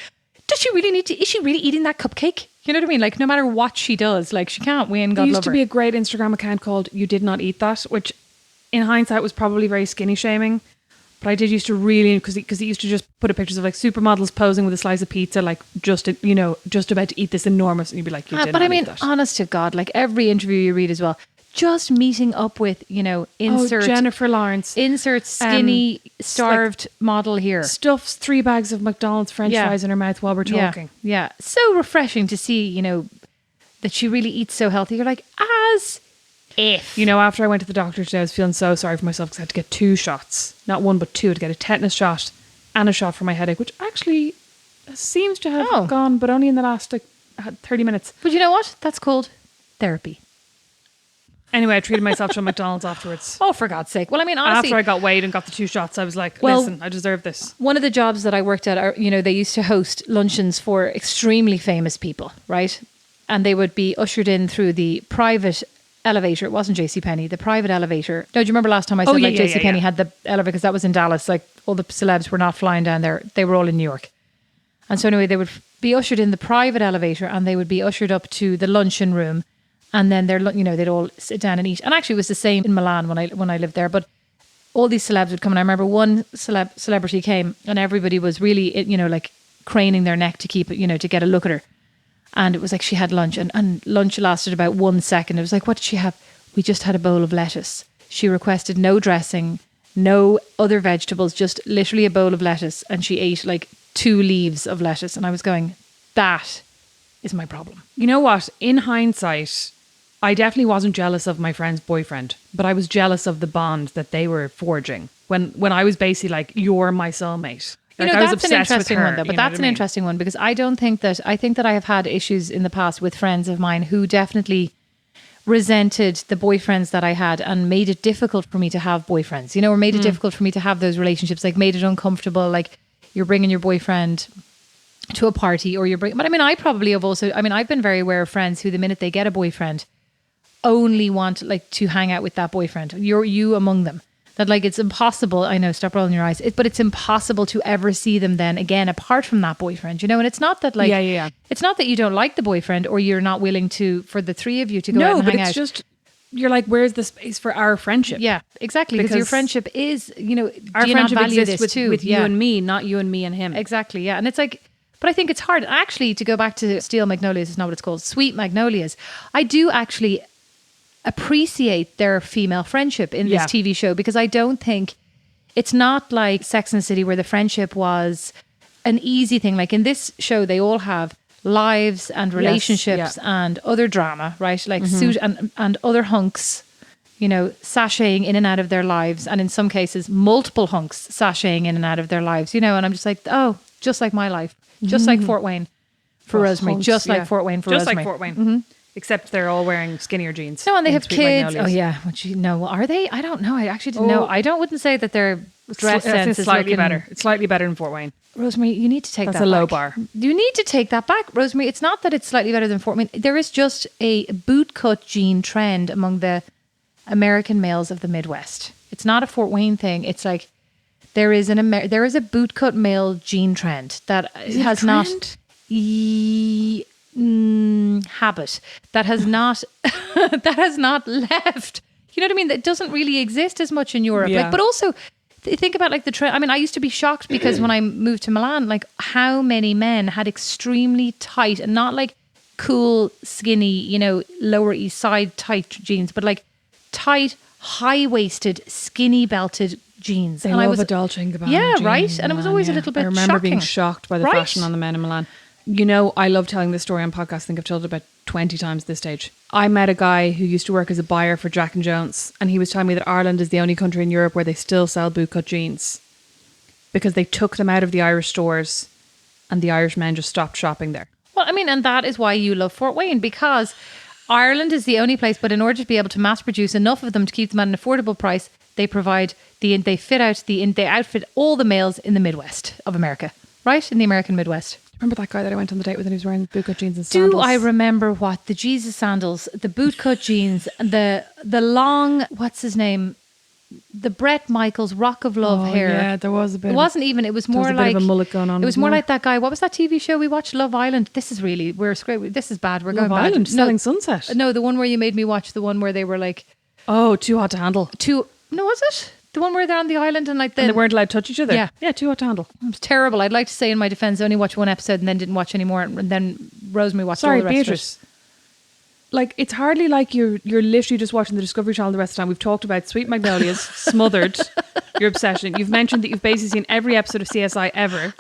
does she really is she really eating that cupcake? You know what I mean? No matter what she does, she can't win. God love her. There used to be a great Instagram account called You Did Not Eat That, which in hindsight was probably very skinny shaming. But I did used to really, because he used to just put up pictures of supermodels posing with a slice of pizza, just about to eat this enormous, and you'd be like, you did not eat that. Honest to God, every interview you read as well, just meeting up with, insert Jennifer Lawrence, insert skinny, starved model here, stuffs 3 bags of McDonald's French fries in her mouth while we're talking. Yeah, so refreshing to see, that she really eats so healthy. You're like, as if. After I went to the doctor today, I was feeling so sorry for myself because I had to get 2 shots. Not 1, but 2. To get a tetanus shot and a shot for my headache, which actually seems to have gone, but only in the last 30 minutes. But you know what? That's called therapy. Anyway, I treated myself to a McDonald's afterwards. Oh, for God's sake. Well, honestly, after I got weighed and got the 2 shots, I was like, listen, I deserve this. One of the jobs that I worked at, they used to host luncheons for extremely famous people, right? And they would be ushered in through the private elevator. It wasn't JCPenney, the private elevator. No, do you remember last time I said JCPenney had the elevator, because that was in Dallas. Like all the celebs were not flying down there. They were all in New York. And so anyway, they would be ushered in the private elevator and they would be ushered up to the luncheon room. And then they'd all sit down and eat. And actually it was the same in Milan when I lived there. But all these celebs would come. And I remember one celebrity came and everybody was really, like craning their neck to keep it, to get a look at her. And it was like she had lunch and lunch lasted about 1 second. It was like, what did she have? We just had a bowl of lettuce. She requested no dressing, no other vegetables, just literally a bowl of lettuce. And she ate like 2 leaves of lettuce. And I was going, that is my problem. You know what? In hindsight, I definitely wasn't jealous of my friend's boyfriend, but I was jealous of the bond that they were forging when I was basically like, you're my soulmate. Like, I was that's an interesting one though, but that's an interesting one because I think that I have had issues in the past with friends of mine who definitely resented the boyfriends that I had and made it difficult for me to have boyfriends, or made it difficult for me to have those relationships, like made it uncomfortable, like you're bringing your boyfriend to a party or but I mean, I probably have also, I've been very aware of friends who the minute they get a boyfriend only want like to hang out with that boyfriend. You among them. That like it's impossible, I know, stop rolling your eyes, but it's impossible to ever see them then again apart from that boyfriend, and it's not that like, it's not that you don't like the boyfriend or you're not willing for the three of you to go out and hang out. No, but it's just, you're like, where's the space for our friendship? Yeah, exactly, because your friendship is, our friendship exists with you and me, not you and me and him. Exactly, yeah, and it's like, but I think it's hard, actually, to go back to Steel Magnolias, is not what it's called, Sweet Magnolias. I do actually appreciate their female friendship in this TV show, because I don't think it's not like Sex and the City where the friendship was an easy thing. Like in this show, they all have lives and relationships and other drama, right? Like suit and other hunks, sashaying in and out of their lives. And in some cases, multiple hunks sashaying in and out of their lives, and I'm just like, oh, just like my life, just like Fort Wayne for Rosemary, hunks, just like Fort Wayne for Rosemary. Just like Fort Wayne. Except they're all wearing skinnier jeans. No, and they have kids. Magnolias. Oh yeah, which are they? I don't know. I actually didn't know. Wouldn't say that their dress sense is slightly better. It's slightly better than Fort Wayne. Rosemary, you need to take That's that a low back. bar. You need to take that back, Rosemary. It's not that it's slightly better than Fort Wayne. There is just a bootcut jean trend among the American males of the Midwest. It's not a Fort Wayne thing. It's like there is a bootcut male jean trend that has not habit that has not left. You know what I mean? That doesn't really exist as much in Europe. Yeah. Like, but also think about like the trend. I used to be shocked because when I moved to Milan, like how many men had extremely tight and not like cool, skinny, Lower East Side tight jeans, but like tight, high-waisted, skinny belted jeans. They love a Dolce & Gabbana. Yeah, jeans right. And it was always a little bit shocking. I remember being shocked by the fashion on the men in Milan. I love telling this story on podcasts. I think I've told it about 20 times at this stage. I met a guy who used to work as a buyer for Jack & Jones, and he was telling me that Ireland is the only country in Europe where they still sell bootcut jeans because they took them out of the Irish stores and the Irish men just stopped shopping there. Well, and that is why you love Fort Wayne, because Ireland is the only place, but in order to be able to mass produce enough of them to keep them at an affordable price, they outfit all the males in the Midwest of America, right? In the American Midwest. Remember that guy that I went on the date with and he was wearing bootcut jeans and sandals? Do I remember what? The Jesus sandals, the bootcut jeans, the long, what's his name? The Bret Michaels Rock of Love hair. Yeah, there was a bit. It wasn't even, it was more like. There was a bit of a mullet going on. It was more like that guy. What was that TV show we watched? Love Island. This is bad. We're going bad. Love Island, Selling Sunset. No, the one where you made me watch, the one where they were like. Oh, Too Hot to Handle. No, was it? The one where they're on the island and like and they weren't allowed to touch each other. Yeah, Too Hot to Handle. It was terrible. I'd like to say in my defence, I only watched one episode and then didn't watch any more. And then Rosemary watched all the rest Beatrice. of it. Like, it's hardly like you're literally just watching the Discovery Channel the rest of the time. We've talked about Sweet Magnolias, Smothered, your obsession. You've mentioned that you've basically seen every episode of CSI ever.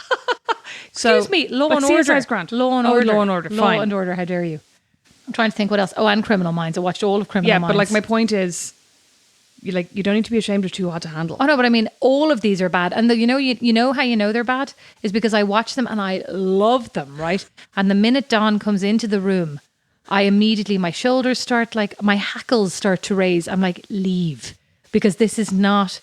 Excuse me, Law and Order. CSI's grand. Law and Order. Law and Order, fine. Law and Order, how dare you. I'm trying to think what else. Oh, and Criminal Minds. I watched all of Criminal Minds. Yeah, but like my point is, you don't need to be ashamed of Too Hot to Handle. Oh no, but all of these are bad. And you know how you know they're bad is because I watch them and I love them, right? And the minute Dawn comes into the room, I immediately, my shoulders start my hackles start to raise. I'm like, leave, because this is not,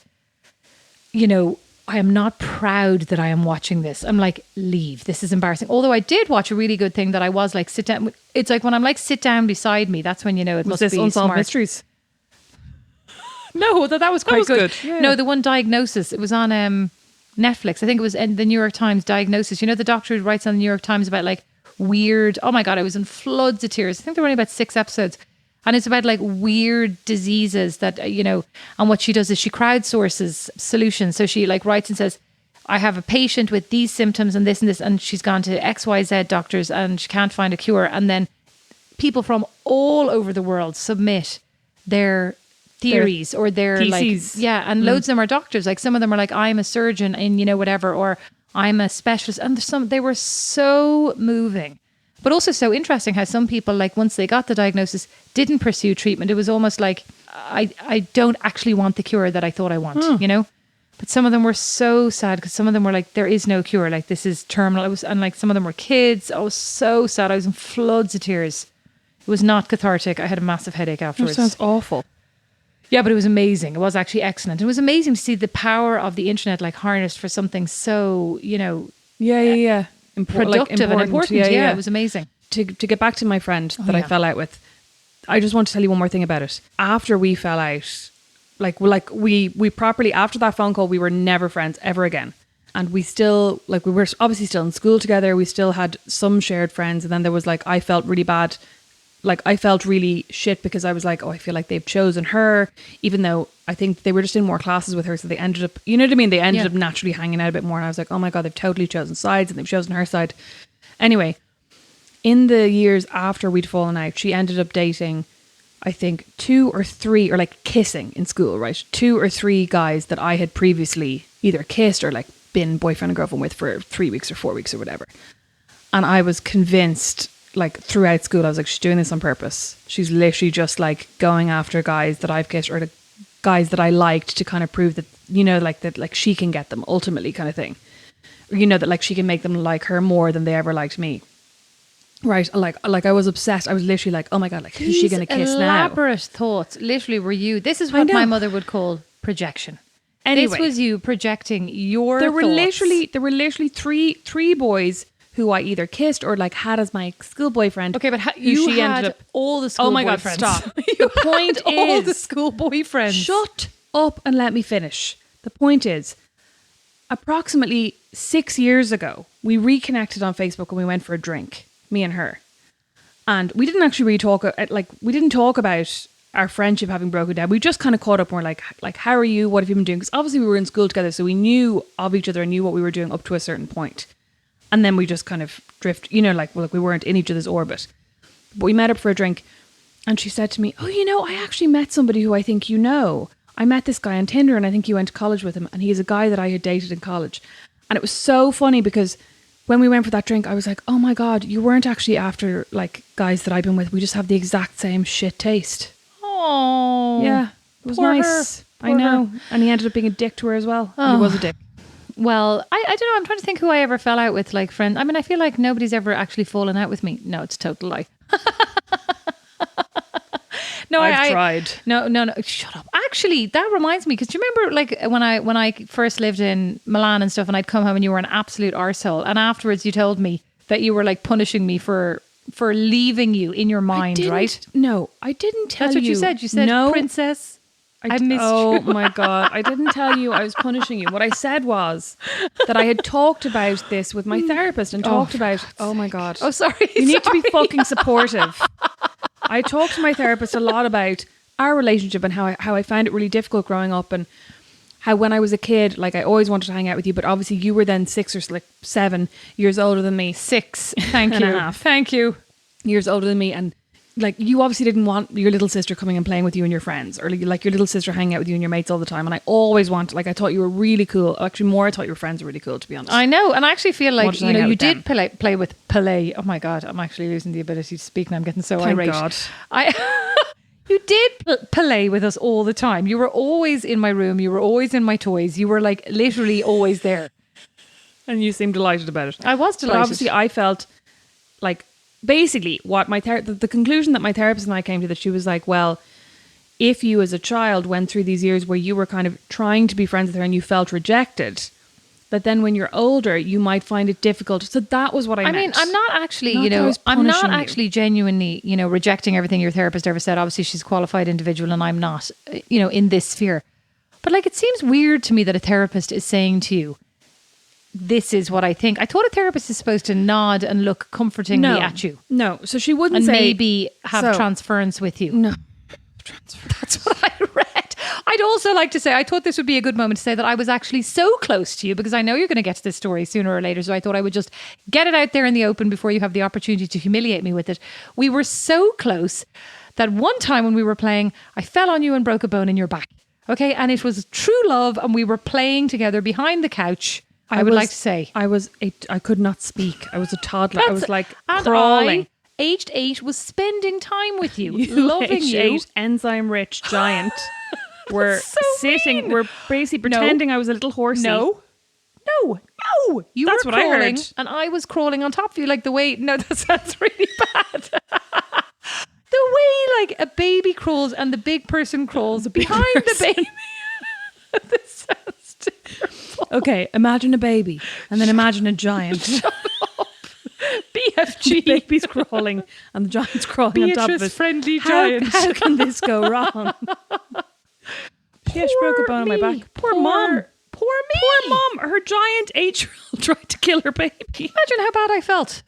I am not proud that I am watching this. I'm like, leave. This is embarrassing. Although I did watch a really good thing that I was like, sit down. It's like when I'm like, sit down beside me. That's when you know it Was must this be Unsolved smart. Mysteries? No, that was quite good. Yeah. No, the one Diagnosis. It was on Netflix. I think it was in the New York Times Diagnosis. You know, the doctor who writes on the New York Times about like weird. Oh my God, I was in floods of tears. I think there were only about 6 episodes. And it's about like weird diseases that, you know, and what she does is she crowdsources solutions. So she like writes and says, I have a patient with these symptoms and this, and she's gone to XYZ doctors and she can't find a cure. And then people from all over the world submit their theories or their theses. like, yeah. And loads of them are doctors. Like some of them are like, I'm a surgeon in, you know, whatever, or I'm a specialist. And there's some, they were so moving. But also so interesting how some people, like once they got the diagnosis, didn't pursue treatment. It was almost like, I don't actually want the cure that I thought I want, you know? But some of them were so sad because some of them were like, there is no cure. Like this is terminal. It was, and like some of them were kids. I was so sad. I was in floods of tears. It was not cathartic. I had a massive headache afterwards. That sounds awful. Yeah, but it was amazing. It was actually excellent. It was amazing to see the power of the internet like harnessed for something so, you know, Yeah. productive and important. Yeah, it was amazing. To get back to my friend that I fell out with, I just want to tell you one more thing about it. After we fell out, we properly, after that phone call, we were never friends ever again. And we still, like, we were obviously still in school together. We still had some shared friends. And then there was like, I felt really bad. Like, I felt really shit because I was like, oh, I feel like they've chosen her, even though I think they were just in more classes with her. So they ended up, you know what I mean? They ended up naturally hanging out a bit more. And I was like, oh my God, they've totally chosen sides and they've chosen her side. Anyway, in the years after we'd fallen out, she ended up dating, I think, 2 or 3, or like kissing in school, right? 2 or 3 guys that I had previously either kissed or like been boyfriend and girlfriend with for 3 weeks or 4 weeks or whatever. And I was convinced, like throughout school, I was like, she's doing this on purpose. She's literally just like going after guys that I've kissed or the guys that I liked to kind of prove that, you know, like that, like she can get them ultimately kind of thing. Or, you know, that like she can make them like her more than they ever liked me. Right. Like I was obsessed. I was literally like, oh my God, like who's she going to kiss now? Elaborate thoughts literally were you. This is what my mother would call projection. Anyway, this was you projecting your thoughts. There were literally three boys who I either kissed or like had as my school boyfriend. Okay, but you had all the school boyfriends. Oh my God, stop. The point is, all the school boyfriends. Shut up and let me finish. The point is, approximately 6 years ago, we reconnected on Facebook and we went for a drink, me and her. And we didn't actually really talk, we didn't talk about our friendship having broken down. We just kind of caught up and we're like, how are you? What have you been doing? Because obviously we were in school together, so we knew of each other and knew what we were doing up to a certain point. And then we just kind of drift, you know, like we weren't in each other's orbit. But we met up for a drink and she said to me, oh, you know, I actually met somebody who I think you know. I met this guy on Tinder and I think you went to college with him. And he's a guy that I had dated in college. And it was so funny because when we went for that drink, I was like, oh my God, you weren't actually after like guys that I've been with. We just have the exact same shit taste. Oh. Yeah. It was nice. I know. And he ended up being a dick to her as well. Oh. And he was a dick. Well, I don't know. I'm trying to think who I ever fell out with, like friends. I mean, I feel like nobody's ever actually fallen out with me. No, it's a total lie. No, I've tried. No. Shut up. Actually, that reminds me, because do you remember like when I first lived in Milan and stuff, and I'd come home and you were an absolute arsehole, and afterwards you told me that you were like punishing me for leaving you in your mind, right? No, I didn't tell you. That's what you said. You said, no, princess. I missed you. Oh my God. I didn't tell you I was punishing you. What I said was that I had talked about this with my therapist and talked about, oh my God. Oh, sorry. You need to be fucking supportive. I talked to my therapist a lot about our relationship and how I found it really difficult growing up, and how when I was a kid, like I always wanted to hang out with you, but obviously you were then 6 or like 7 years older than me. 6. Thank you. Thank you. Years older than me. And like you obviously didn't want your little sister coming and playing with you and your friends, or like your little sister hanging out with you and your mates all the time. And I always wanted, like I thought you were really cool. Actually, more I thought your friends were really cool, to be honest. I know, and I actually feel like you did them. play with Pelé. Oh my God, I'm actually losing the ability to speak, and I'm getting so Thank irate. God. You did play with us all the time. You were always in my room. You were always in my toys. You were like literally always there. And you seemed delighted about it. I was delighted. But obviously, I felt like basically what my the conclusion that my therapist and I came to, that she was like, well, if you as a child went through these years where you were kind of trying to be friends with her and you felt rejected, that then when you're older, you might find it difficult. So that was what I meant. mean, I'm not actually, Not that I was I'm not punishing you. actually genuinely, rejecting everything your therapist ever said. Obviously, she's a qualified individual and I'm not, in this sphere. But like, it seems weird to me that a therapist is saying to you, this is what I think. I thought a therapist is supposed to nod and look comfortingly at you. No, so she wouldn't And say... maybe have transference with you. No. That's what I read. I'd also like to say, I thought this would be a good moment to say that I was actually so close to you, because I know you're going to get to this story sooner or later. So I thought I would just get it out there in the open before you have the opportunity to humiliate me with it. We were so close that one time when we were playing, I fell on you and broke a bone in your back. Okay. And it was true love. And we were playing together behind the couch. I would like to say. I could not speak. I was a toddler. I was like and crawling. Aged 8 was spending time with you, You, loving aged you. 8, enzyme-rich giant. We're so sitting. mean. We're basically pretending I was a little horsey. No. You That's were what I crawling, heard. and I was crawling on top of you, like the way. No, that sounds really bad. The way like a baby crawls and the big person crawls behind the baby. This sounds terrible. Okay, imagine a baby, and then imagine a giant. BFG. The baby's crawling, and the giant's crawling on top of Beatrice it. friendly giant. How can this go wrong? Yeah, she broke a bone in my back. Poor mom. Poor me. Poor mom. Her giant 8-year-old tried to kill her baby. Imagine how bad I felt.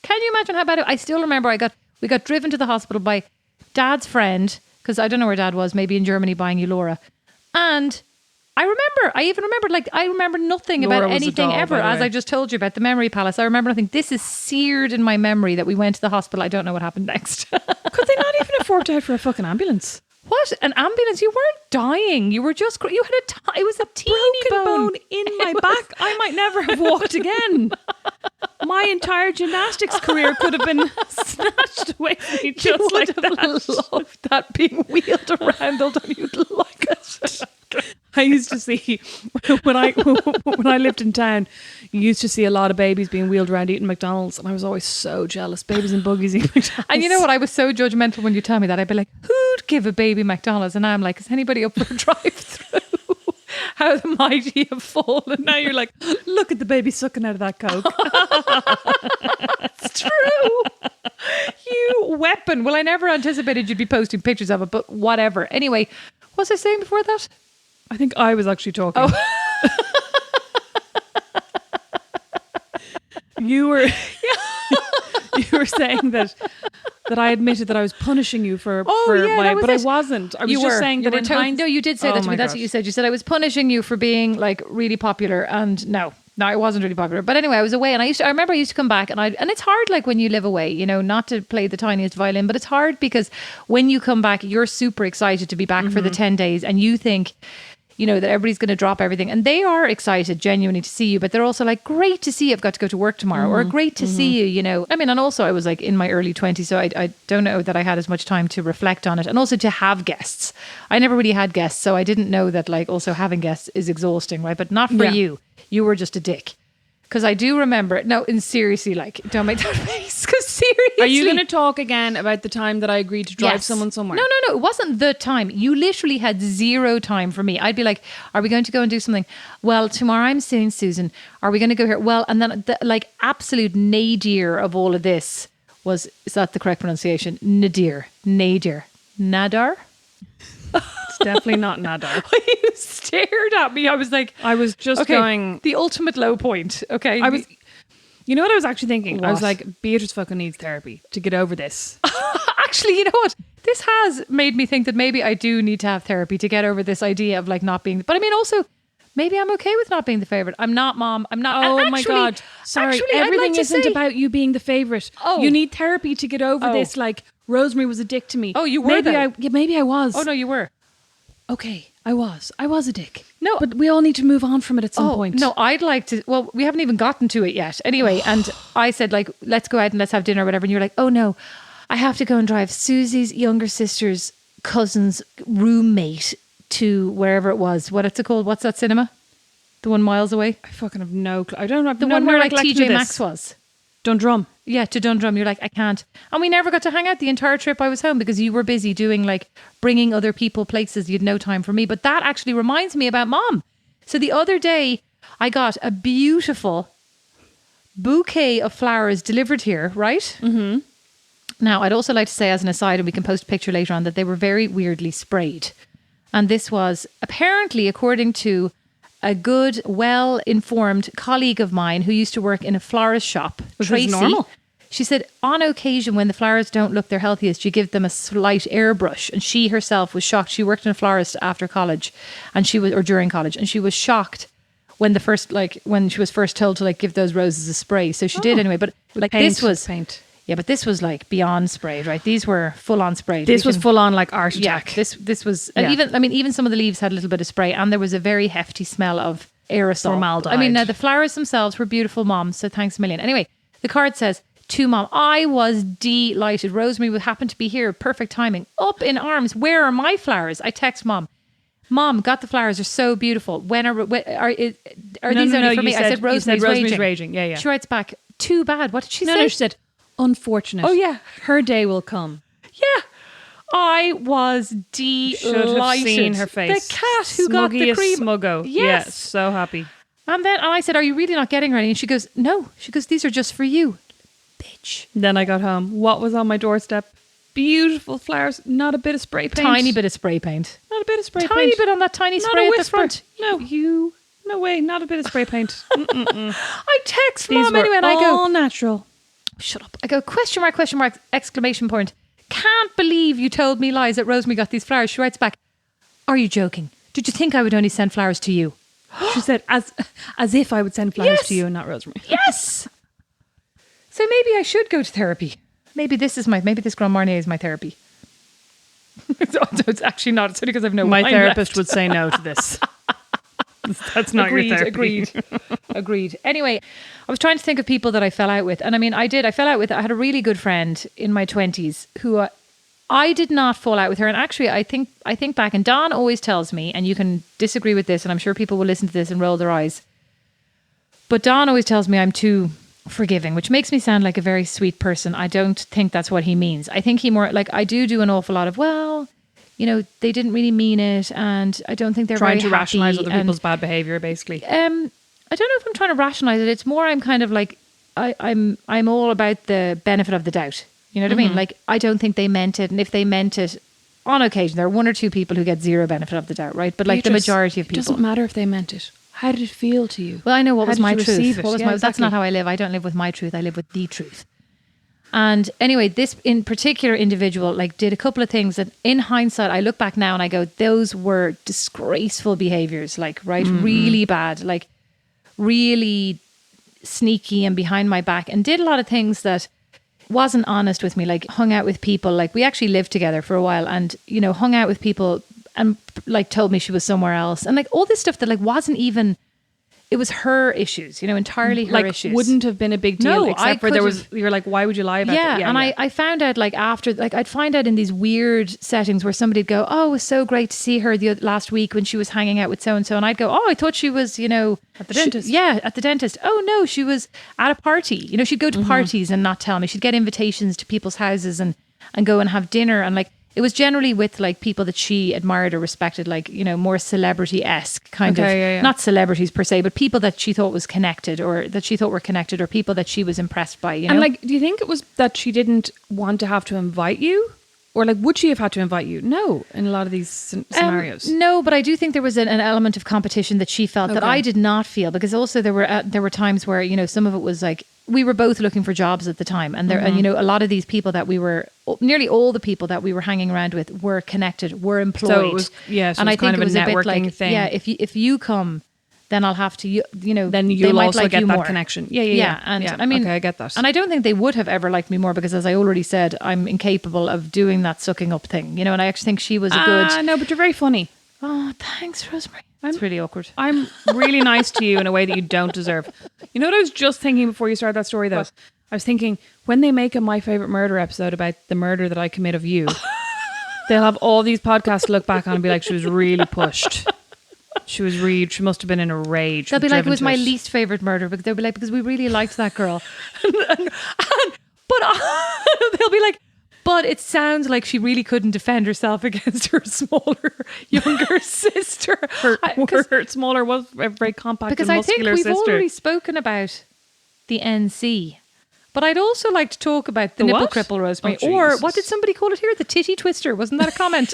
Can you imagine how bad I still remember we got driven to the hospital by Dad's friend, because I don't know where Dad was, maybe in Germany buying you Youre. And I remember nothing Laura about was a anything doll, ever, by the as way. I just told you about the memory palace. I remember nothing. This is seared in my memory that we went to the hospital. I don't know what happened next. Could they not even afford to out for a fucking ambulance? What? An ambulance? You weren't dying. You were just, you had it was a teeny Broken bone in my back. I might never have walked again. My entire gymnastics career could have been snatched away from me just You like would have that. loved that being wheeled around all the time. You'd like it. I used to see when I lived in town, you used to see a lot of babies being wheeled around eating McDonald's, and I was always so jealous. Babies in buggies eating McDonald's. And you know what? I was so judgmental when you tell me that. I'd be like, who'd give a baby McDonald's? And now I'm like, is anybody up for a drive-through? How the mighty have fallen. Now you're like, look at the baby sucking out of that Coke. It's true. You weapon. Well, I never anticipated you'd be posting pictures of it, but whatever. Anyway, what was I saying before that? I think I was actually talking. Oh. You were saying that I admitted that I was punishing you but I wasn't. I was just saying that in hindsight. No, you did say that to me. That's what you said. You said I was punishing you for being like really popular, and no, I wasn't really popular. But anyway, I was away, and I remember I used to come back, and it's hard, like when you live away, not to play the tiniest violin, but it's hard because when you come back, you're super excited to be back for the 10 days, and you think, that everybody's going to drop everything, and they are excited genuinely to see you, but they're also like, great to see you, I've got to go to work tomorrow, or great to see you, I mean, and also I was like in my early 20s, so I don't know that I had as much time to reflect on it, and also to have guests. I never really had guests, so I didn't know that like also having guests is exhausting, right? But not for you. You were just a dick. Because I do remember, and seriously, like, don't make that face, because seriously. Are you going to talk again about the time that I agreed to drive someone somewhere? No, it wasn't the time. You literally had zero time for me. I'd be like, are we going to go and do something? Well, tomorrow I'm seeing Susan. Are we going to go here? Well, and then the like absolute nadir of all of this was, is that the correct pronunciation? Nadir. Nadar? It's definitely not Nadar. You stared at me. I was like, I was just going... The ultimate low point. Okay. You know what I was actually thinking? What? I was like, Beatrice fucking needs therapy to get over this. Actually, you know what? This has made me think that maybe I do need to have therapy to get over this idea of like not being... But I mean, also, maybe I'm okay with not being the favourite. I'm not, Mom. I'm not... Oh my God. Sorry, everything isn't about you being the favourite. Oh. You need therapy to get over this, like, Rosemary was a dick to me. Oh, you were maybe I was. Oh, no, you were. Okay, I was a dick. No. But we all need to move on from it at some point. No, I'd like to... Well, we haven't even gotten to it yet. Anyway, and I said, like, let's go out and let's have dinner or whatever. And you're like, oh, no, I have to go and drive Susie's younger sister's cousin's roommate to wherever it was. What's it called? What's that cinema? The one miles away? I fucking have no clue. I don't have The no one where like recollection TJ of this. Maxx was. Dundrum. Yeah, to Dundrum. You're like, I can't. And we never got to hang out the entire trip I was home because you were busy doing like bringing other people places. You had no time for me. But that actually reminds me about Mom. So the other day I got a beautiful bouquet of flowers delivered here, right? Mm-hmm. Now, I'd also like to say as an aside, and we can post a picture later on, that they were very weirdly sprayed. And this was apparently, according to a good, well-informed colleague of mine who used to work in a florist shop, Which Tracy. is normal. She said, on occasion, when the flowers don't look their healthiest, you give them a slight airbrush. And she herself was shocked. She worked in a florist after college, or during college, and she was shocked when she was first told to like give those roses a spray. So she did anyway. But like this was paint. Yeah, but this was like beyond sprayed, right? These were full on sprayed. This was full on like art attack. Yeah, this was, and even some of the leaves had a little bit of spray, and there was a very hefty smell of aerosol. Formaldehyde. I mean, now the flowers themselves were beautiful, Mom. So thanks a million. Anyway, the card says, to Mom, I was delighted. Rosemary would happen to be here. Perfect timing. Up in arms. Where are my flowers? I text Mom. Mom, got the flowers. They're so beautiful. When are these only for me? I said Rosemary's raging. Yeah, yeah. She writes back, too bad. What did she say? No, she said, unfortunate. Oh, yeah. Her day will come. Yeah. I was delighted. Should have seen her face. The cat who got the cream. Smuggo. Yes. Yeah, so happy. And I said, are you really not getting ready? And she goes, no. She goes, these are just for you. Bitch. Then I got home. What was on my doorstep? Beautiful flowers. Not a bit of spray paint. Tiny bit of spray paint. Not a bit of spray paint. Tiny bit on that tiny Not spray a at the whisper. front. No. No way. Not a bit of spray paint. I text These Mom were anyway and I go, all natural. shut up. I go, question mark, exclamation point. Can't believe you told me lies that Rosemary got these flowers. She writes back, are you joking? Did you think I would only send flowers to you? She said, as if I would send flowers Yes. to you and not Rosemary. Yes. So maybe I should go to therapy. Maybe this Grand Marnier is my therapy. It's actually not. It's only because I've no My wine therapist left. would say no to this. That's not your therapy. Agreed. Anyway, I was trying to think of people that I fell out with. And I mean, I had a really good friend in my 20s who I did not fall out with her. And actually, I think back, and Don always tells me, and you can disagree with this, and I'm sure people will listen to this and roll their eyes. But Don always tells me I'm too forgiving, which makes me sound like a very sweet person. I don't think that's what he means. I think he more like, I do an awful lot of, well, you know, they didn't really mean it, and I don't think they're Trying very to happy, rationalize other and people's bad behavior, basically. I don't know if I'm trying to rationalize it. It's more I'm kind of like I'm all about the benefit of the doubt. You know what I mean? Like, I don't think they meant it, and if they meant it, on occasion there are one or two people who get zero benefit of the doubt, right? But like the majority of people, it doesn't matter if they meant it. How did it feel to you? Well, I know what How was did my you truth. receive it? What was Yeah, my, That's not how I live. I don't live with my truth. I live with the truth. And anyway, this in particular individual like did a couple of things that in hindsight, I look back now and I go, those were disgraceful behaviors, like, right? Really bad, like really sneaky and behind my back, and did a lot of things that wasn't honest with me, like hung out with people. Like, we actually lived together for a while and, you know, hung out with people and like told me she was somewhere else. And like all this stuff that like wasn't even, it was her issues, you know, entirely her like, issues. wouldn't have been a big deal, No, except for there was, you're like, why would you lie about that? Yeah, and I found out like after, like I'd find out in these weird settings where somebody'd go, oh, it was so great to see her last week when she was hanging out with so-and-so. And I'd go, oh, I thought she was, you know. At the dentist. At the dentist. Oh, no, she was at a party. You know, she'd go to parties and not tell me. She'd get invitations to people's houses and go and have dinner. And like, it was generally with like people that she admired or respected, like, you know, more celebrity-esque kind of, not celebrities per se, but people that she thought was connected or that she thought were connected or people that she was impressed by, you know? And like, do you think it was that she didn't want to have to invite you? Or like, would she have had to invite you? No, in a lot of these scenarios. No, but I do think there was an element of competition that she felt that I did not feel, because also there were times where, you know, some of it was like, we were both looking for jobs at the time, and there, and you know, a lot of these people that we were, nearly all the people that we were hanging around with were connected, were employed. So it was, and I think kind it of was a a bit networking like, thing. yeah, if you come, then I'll have to, you know, then they you'll might also like get you that more. connection. Yeah. And I mean, okay, I get that. And I don't think they would have ever liked me more, because as I already said, I'm incapable of doing that sucking up thing, you know. And I actually think she was a good. No, but you're very funny. Oh, thanks, Rosemary. It's really awkward. I'm really nice to you in a way that you don't deserve. You know what I was just thinking before you started that story, though? What? I was thinking, when they make a My Favorite Murder episode about the murder that I commit of you, they'll have all these podcasts to look back on and be like, she was really pushed. She must have been in a rage. They'll be like, it driven was to my it. least favourite murder. But they'll be like, because we really liked that girl. But they'll be like, but it sounds like she really couldn't defend herself against her smaller, younger sister. Her smaller, was very compact Because and I think muscular we've sister. already spoken about the NC. But I'd also like to talk about the The nipple what? cripple, Rosemary. Oh, or Jesus. what did somebody call it here? The titty twister. Wasn't that a comment?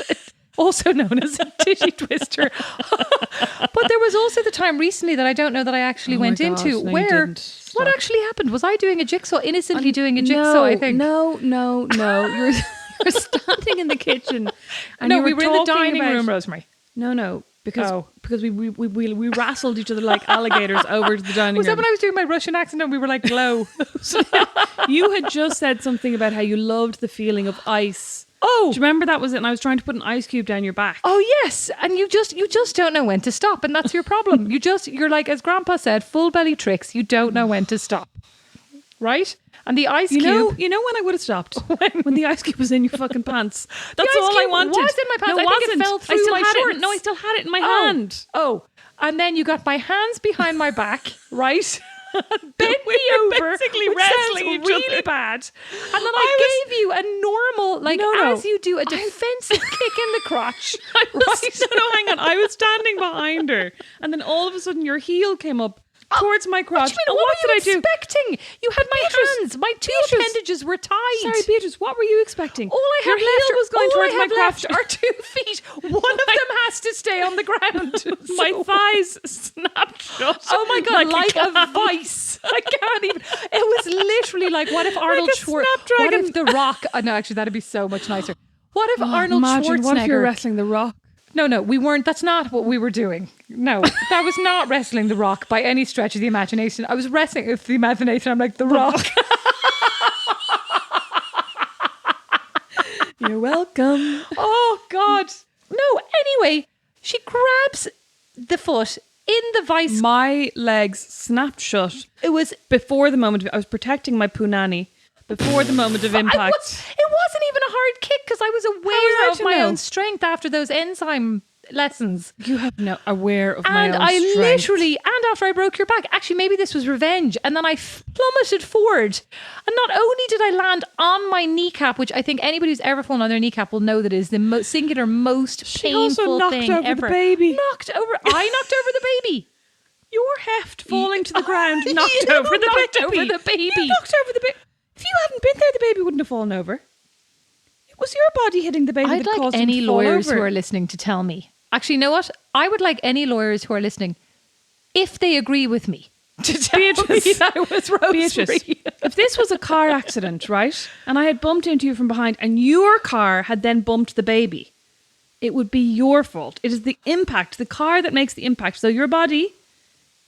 Also known as a titty twister. But there was also the time recently that I don't know that I actually Oh my went gosh, into no, you where didn't. what Stop. actually happened? Was I doing a jigsaw? Innocently doing a jigsaw, no, I think. No. You're standing in the kitchen. And No, you we were in the talking dining about- room, Rosemary. No, because Oh. we wrestled each other like alligators over to the dining Was that room. when I was doing my Russian accent and we were like low? You had just said something about how you loved the feeling of ice. Oh. Do you remember that was it? And I was trying to put an ice cube down your back. Oh yes, and you just don't know when to stop, and that's your problem. You're like, as Grandpa said, full belly tricks. You don't know when to stop, right? And the ice You cube. know when I would have stopped? When the ice cube was in your fucking pants. That's ice all I cube wanted. was in my pants. No, I it think it wasn't. fell I through still my had shorts. it. No, I still had it in my Oh. hand. Oh, and then you got my hands behind my back, right? Bent We me were over, basically which wrestling sounds each really other. bad. And then I gave you a normal, like No. as you do, a defensive kick in the crotch. No, hang on. I was standing behind her, and then all of a sudden your heel came up towards my crotch. What And were did I you do? expecting? You had my hands. My two appendages were tied. Sorry, Beatrice, what were you expecting? All I Your have heel left was going all towards I my have left crotch. are 2 feet. One of them has to stay on the ground. My So- thighs snapped shut. Oh my god, like a clam. vice. I can't even. It was literally like, what if Arnold a Schwarzenegger? What snapdragon. if The Rock? No, actually, that'd be so much nicer. What if Arnold Imagine, Schwarzenegger? what if you're wrestling the Rock? No, we weren't. That's not what we were doing. No, that was not wrestling The Rock by any stretch of the imagination. I was wrestling with the imagination. I'm like, The Rock. You're welcome. Oh God. No, anyway, she grabs the foot in the vice. My legs snapped shut. It was Before the moment, I was protecting my punani. Before the moment of impact. It wasn't even a hard kick because I was How aware was I of to my know? own strength after those enzyme lessons. You have no aware of my And own I strength. literally, and after I broke your back, actually maybe this was revenge. And then I plummeted forward. And not only did I land on my kneecap, which I think anybody who's ever fallen on their kneecap will know that is the singular most She also painful knocked thing over the ever. baby. I knocked over the baby. Your heft falling to the ground You knocked know over who the knocked baby. over the baby? You knocked over the baby. If you hadn't been there, the baby wouldn't have fallen over. It was your body hitting the baby I'd that like caused him any to fall lawyers over. who are listening to tell me. Actually, you know what? I would like any lawyers who are listening, if they agree with me, to tell me Beatrice. that it was Rosemary. Beatrice, if this was a car accident, right, and I had bumped into you from behind and your car had then bumped the baby, it would be your fault. It is the impact, the car that makes the impact. So your body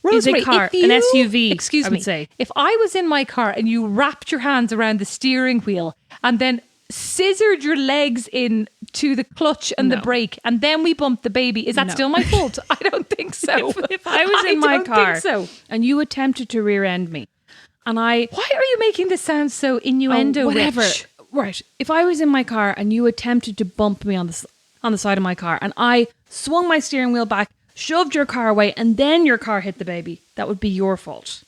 Rosemary, is a car, if you- an SUV, excuse I me, would say. if I was in my car and you wrapped your hands around the steering wheel and then scissored your legs in to the clutch and the No. brake and then we bumped the baby, is that No. still my fault? I don't think so. If I was in my don't car think so. and you attempted to rear end me and I... Why are you making this sound so innuendo whatever. rich? Right. If I was in my car and you attempted to bump me on the side of my car and I swung my steering wheel back, shoved your car away, and then your car hit the baby, that would be your fault.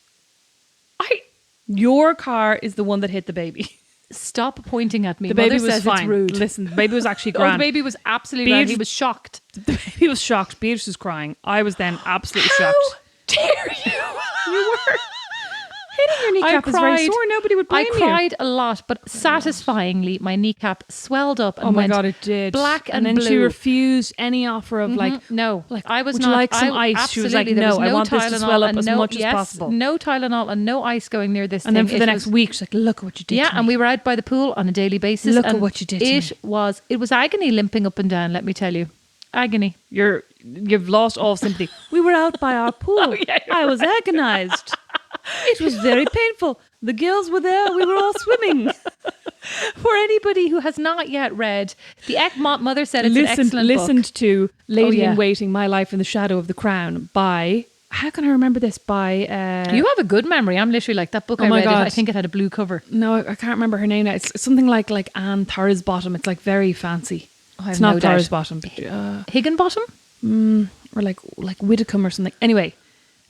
Your car is the one that hit the baby. Stop pointing at me. The baby Mother was says fine. It's rude. Listen, the baby was actually Oh, grand. the baby was absolutely grand. He Beatrice- was shocked. The baby was shocked. Beatrice was crying. I was then absolutely How shocked. dare you? You were. Hitting your kneecap is very sore. Nobody would blame I you. cried a lot, but satisfyingly, my kneecap swelled up and Oh my went God, it did. black and then blue. she refused any offer of No, I was would not. you like some ice? She was like, absolutely, there no, was I want this to Tylenol swell up and as no, much as yes, possible. No Tylenol and no ice going near this And thing. then for the next week, she's like, look what you did Yeah, to me. and we were out by the pool on a daily basis. Look at and what you did to It me. was agony limping up and down, let me tell you. Agony. You've lost all sympathy. We were out by our pool. yeah, I was agonized. It was very painful. The girls were there. We were all swimming. For anybody who has not yet read, the mother said it's an excellent listened book. to Lady yeah. in Waiting, My Life in the Shadow of the Crown by, how can I remember this? By, You have a good memory. I'm literally like, that book I my read, God. I think it had a blue cover. no, I can't remember her name now. It's something like Anne Thursbottom. It's like very fancy. I have It's not no doubt. Thursbottom. But, Higginbottom? or like Widdicombe or something. Anyway,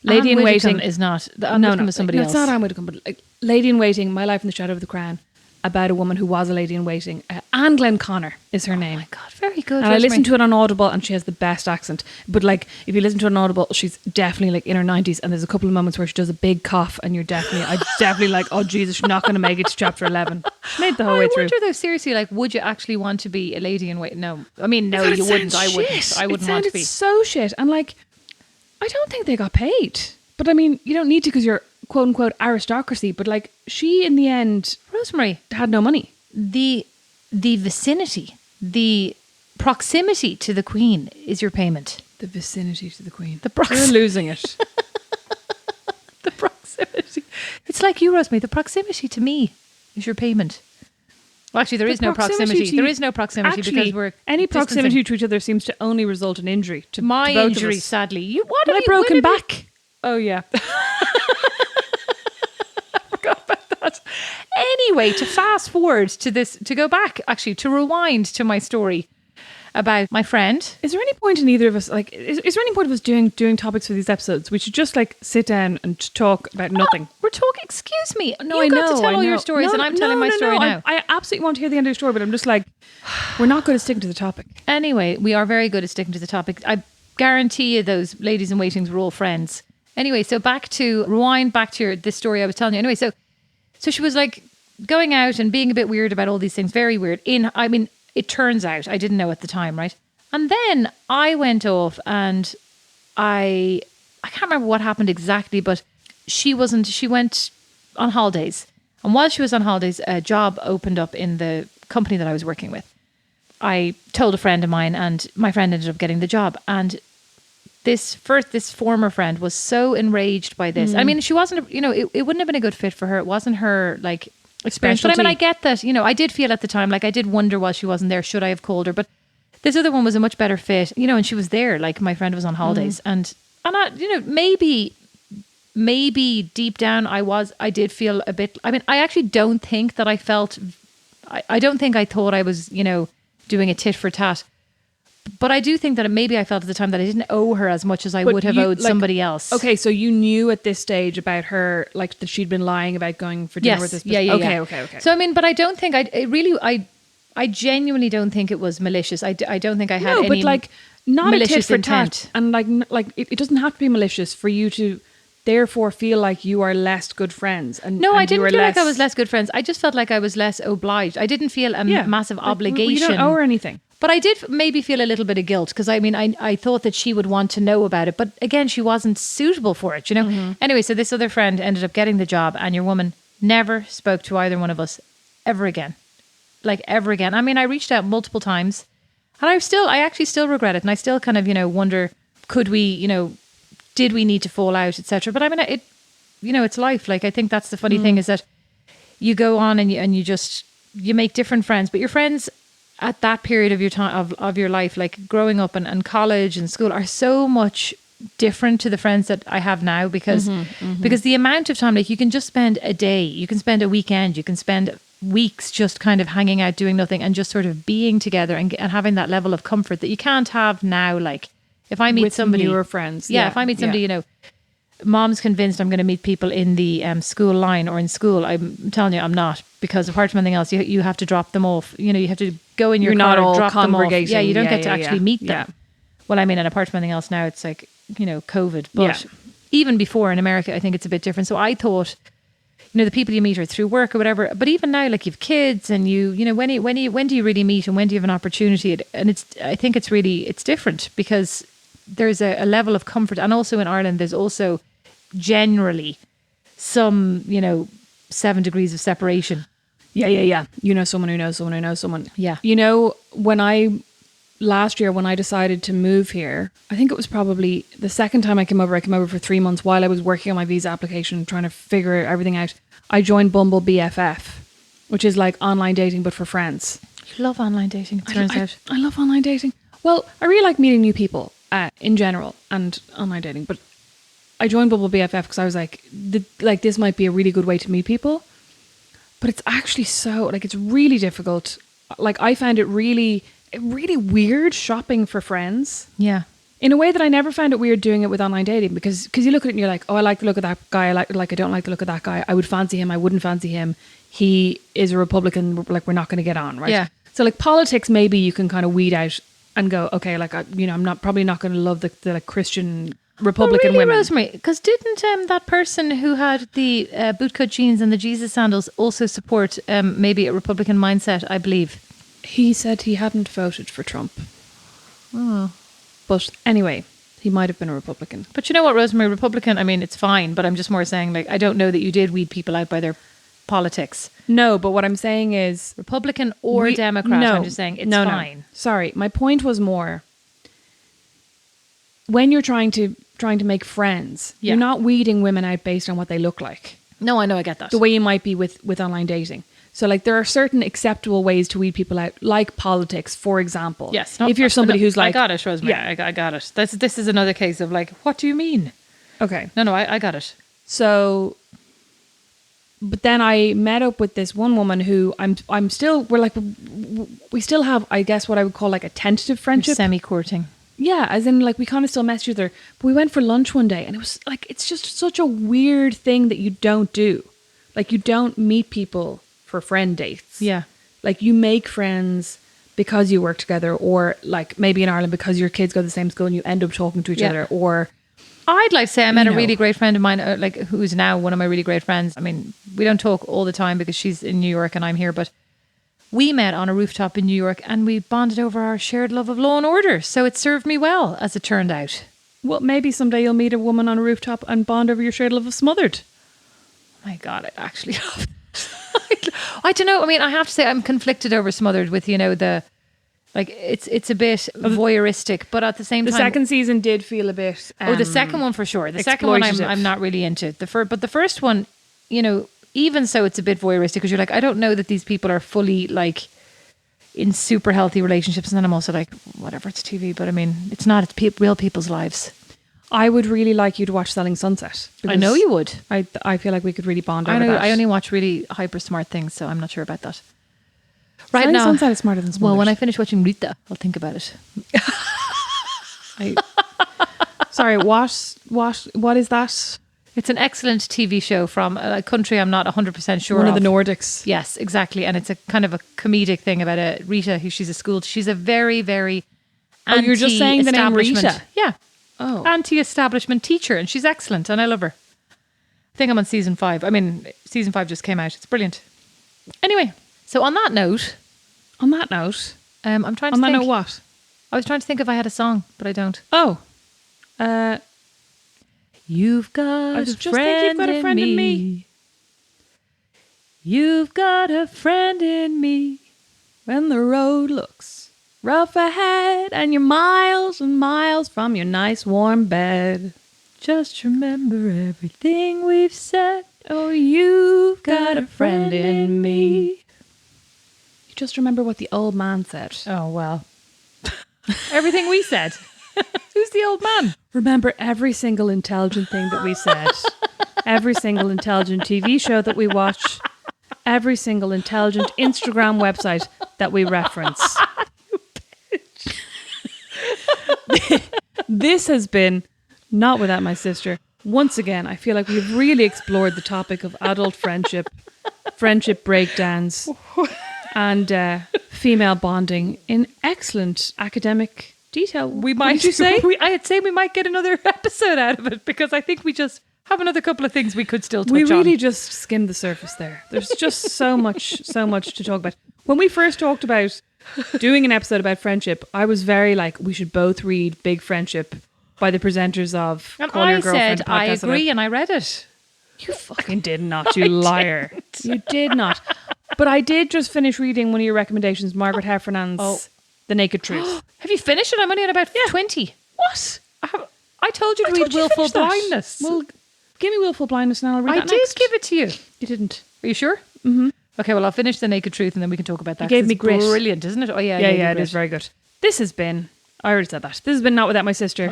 Lady Anne in Widdecombe Waiting is not. Anne Widdecombe is somebody no, else. it's not Anne Widdecombe, but like Lady in Waiting, My Life in the Shadow of the Crown, about a woman who was a lady in waiting. Anne Glenn Connor is her name. Oh my God, very good. And I listened to it on Audible, and she has the best accent. But like, if you listen to it on Audible, she's definitely like in her 90s, and there's a couple of moments where she does a big cough, and I definitely like, oh Jesus, she's not going to make it to chapter 11. She made it the whole way through. I wonder though, seriously, like, would you actually want to be a lady in waiting? No, I mean, no, you wouldn't. I wouldn't. I wouldn't want to be. It's so shit, and like, I don't think they got paid. But I mean, you don't need to because you're quote unquote aristocracy. But like, she in the end, Rosemary, had no money. The vicinity, the proximity to the Queen is your payment. The vicinity to the Queen. You're losing it. The proximity. It's like you, Rosemary. The proximity to me is your payment. Well, actually, there is no proximity. There is no proximity because we're any proximity to each other seems to only result in injury. To my both injury, of us. sadly. What have I broken back? Oh yeah. Anyway, to fast forward to this, to go back, actually, to rewind to my story about my friend. Is there any point in either of us, like, is there any point of us doing topics for these episodes? We should just like sit down and talk about nothing. We're talking, excuse me. No, you I got know, to tell I all your know. stories and I'm telling my story now. I absolutely want to hear the end of your story, but I'm just like, we're not good at sticking to the topic. Anyway, we are very good at sticking to the topic. I guarantee you those ladies in waitings were all friends. Anyway, so rewind back to this story I was telling you. Anyway, so she was like going out and being a bit weird about all these things, very weird. It turns out, I didn't know at the time, right? And then I went off and I can't remember what happened exactly, but she went on holidays. And while she was on holidays, a job opened up in the company that I was working with. I told a friend of mine and my friend ended up getting the job. And this former friend was so enraged by this. I mean, she wasn't, it wouldn't have been a good fit for her. It wasn't her like experience. But I mean, I get that, I did feel at the time, like I did wonder while she wasn't there, should I have called her? But this other one was a much better fit, and she was there, like my friend was on holidays. And I, maybe deep down I did feel a bit, I mean, I actually don't think that I felt, I don't think I thought I was, doing a tit for tat. But I do think that maybe I felt at the time that I didn't owe her as much as I would have owed somebody else. Okay, so you knew at this stage about her, like that she'd been lying about going for dinner with this person. Yeah. Okay. So I mean, but I don't think I genuinely don't think it was malicious. I don't think I had any but like not malicious a tit for intent. tat, and like it doesn't have to be malicious for you to therefore feel like you are less good friends. No, I didn't feel like I was less good friends. I just felt like I was less obliged. I didn't feel a massive obligation. You don't owe her anything. But I did maybe feel a little bit of guilt because I mean, I thought that she would want to know about it. But again, she wasn't suitable for it, Mm-hmm. Anyway, so this other friend ended up getting the job and your woman never spoke to either one of us ever again. Like ever again. I mean, I reached out multiple times and I actually still regret it. And I still kind of, wonder, could we, did we need to fall out, etc. But I mean, it's life. Like, I think that's the funny thing is that you go on and you make different friends, but your friends at that period of your time of your life, like growing up and college and school, are so much different to the friends that I have now because the amount of time, like you can just spend a day, you can spend a weekend, you can spend weeks just kind of hanging out doing nothing and just sort of being together and having that level of comfort that you can't have now. Like if I meet with somebody, newer friends, if I meet somebody, mom's convinced I'm going to meet people in the school line or in school. I'm telling you, I'm not, because apart from anything else, you have to drop them off. You have to go in your You're car, not all drop them off. congregating. Yeah, you don't get to actually meet them. Yeah. Well, I mean, and apart from anything else, now it's like COVID. But even before in America, I think it's a bit different. So I thought, the people you meet are through work or whatever. But even now, like you've kids, and when do you really meet, and when do you have an opportunity? And I think it's different because there's a level of comfort, and also in Ireland, there's also generally some 7 degrees of separation. Yeah. Someone who knows someone who knows someone. Yeah. Last year when I decided to move here, I think it was probably the second time I came over for 3 months while I was working on my visa application, trying to figure everything out. I joined Bumble BFF, which is like online dating, but for friends. You love online dating, it turns out. I love online dating. Well, I really like meeting new people in general and online dating, but I joined Bumble BFF because I was like, this might be a really good way to meet people. But it's actually it's really difficult. Like I found it really weird shopping for friends. Yeah. In a way that I never found it weird doing it with online dating, because you look at it and you're like, oh, I like the look of that guy. I don't like the look of that guy. I would fancy him. I wouldn't fancy him. He is a Republican. Like, we're not going to get on, right? Yeah. So like politics, maybe you can kind of weed out and go, okay, like, I'm probably not going to love the like Christian Republican really, women. Rosemary, because didn't that person who had the bootcut jeans and the Jesus sandals also support maybe a Republican mindset, I believe? He said he hadn't voted for Trump. Oh. But anyway, he might have been a Republican. But you know what, Rosemary, Republican, I mean, it's fine, but I'm just more saying, like, I don't know that you did weed people out by their politics. No, but what I'm saying is... Republican or Democrat, I'm just saying it's fine. No. Sorry, my point was more... When you're trying to make friends, you're not weeding women out based on what they look like. No, I know, I get that. The way you might be with online dating. So like there are certain acceptable ways to weed people out, like politics, for example. Yes. If you're somebody who's like... I got it, Rosemary. Yeah. I got it. This is another case of like, what do you mean? Okay. No, I got it. So... But then I met up with this one woman who we still have, I guess, what I would call like a tentative friendship. Semi-courting. Yeah, as in like we kind of still mess each other. But we went for lunch one day and it was like, it's just such a weird thing that you don't do. Like you don't meet people for friend dates. Yeah. Like you make friends because you work together, or like maybe in Ireland because your kids go to the same school and you end up talking to each other, or... I'd like to say I met a really great friend of mine, like who's now one of my really great friends. I mean, we don't talk all the time because she's in New York and I'm here, but we met on a rooftop in New York and we bonded over our shared love of Law and Order. So it served me well, as it turned out. Well, maybe someday you'll meet a woman on a rooftop and bond over your shared love of Smothered. Oh my God, I actually love that. I don't know. I mean, I have to say I'm conflicted over Smothered with, like it's a bit voyeuristic, but at the same time, the second season did feel a bit. The second one for sure. The second one I'm not really into. But the first one, even so, it's a bit voyeuristic because you're like, I don't know that these people are fully like in super healthy relationships, and then I'm also like, whatever, it's TV, but I mean, it's not. It's real people's lives. I would really like you to watch Selling Sunset. I know you would. I feel like we could really bond over that. I only watch really hyper smart things, so I'm not sure about that. Right Selling now, Sunset is smarter than Smothered. Well, when I finish watching Rita, I'll think about it. Sorry, what is that? It's an excellent TV show from a country I'm not 100% sure One of the Nordics. Yes, exactly. And it's a kind of a comedic thing about a Rita, who she's a very, very you're just saying the name Rita? Yeah. Oh. Anti-establishment teacher, and she's excellent, and I love her. I think I'm on season 5. I mean, season 5 just came out. It's brilliant. Anyway, so on that note... I'm trying to think. On that note what? I was trying to think if I had a song, but I don't. Oh. You've got a friend in me. You've got a friend in me. When the road looks rough ahead and you're miles and miles from your nice warm bed, just remember everything we've said. Oh, you've got a friend in me. You just remember what the old man said. Oh, well. Everything we said. Who's the old man? Remember every single intelligent thing that we said. Every single intelligent TV show that we watch. Every single intelligent Instagram website that we reference. This has been Not Without My Sister. Once again, I feel like we've really explored the topic of adult friendship, friendship breakdowns, and female bonding in excellent academic detail. I'd say we might get another episode out of it, because I think we just have another couple of things we could still touch on. We really just skimmed the surface there. There's just so much to talk about. When we first talked about doing an episode about friendship, I was very like, we should both read Big Friendship by the presenters of and Call Your Girlfriend. And I said, I agree, and I read it. You fucking did not, you liar. You did not. But I did just finish reading one of your recommendations, Margaret Heffernan's The Naked Truth. Have you finished it? I'm only at about 20. What? I told you to read Willful Blindness. Well, give me Willful Blindness and I'll read that next. I did give it to you. You didn't. Are you sure? Mm-hmm. Okay, well, I'll finish The Naked Truth and then we can talk about that. You gave me grit. Brilliant, isn't it? Oh, yeah. Yeah, it is very good. This has been... I already said that. This has been Not Without My Sister.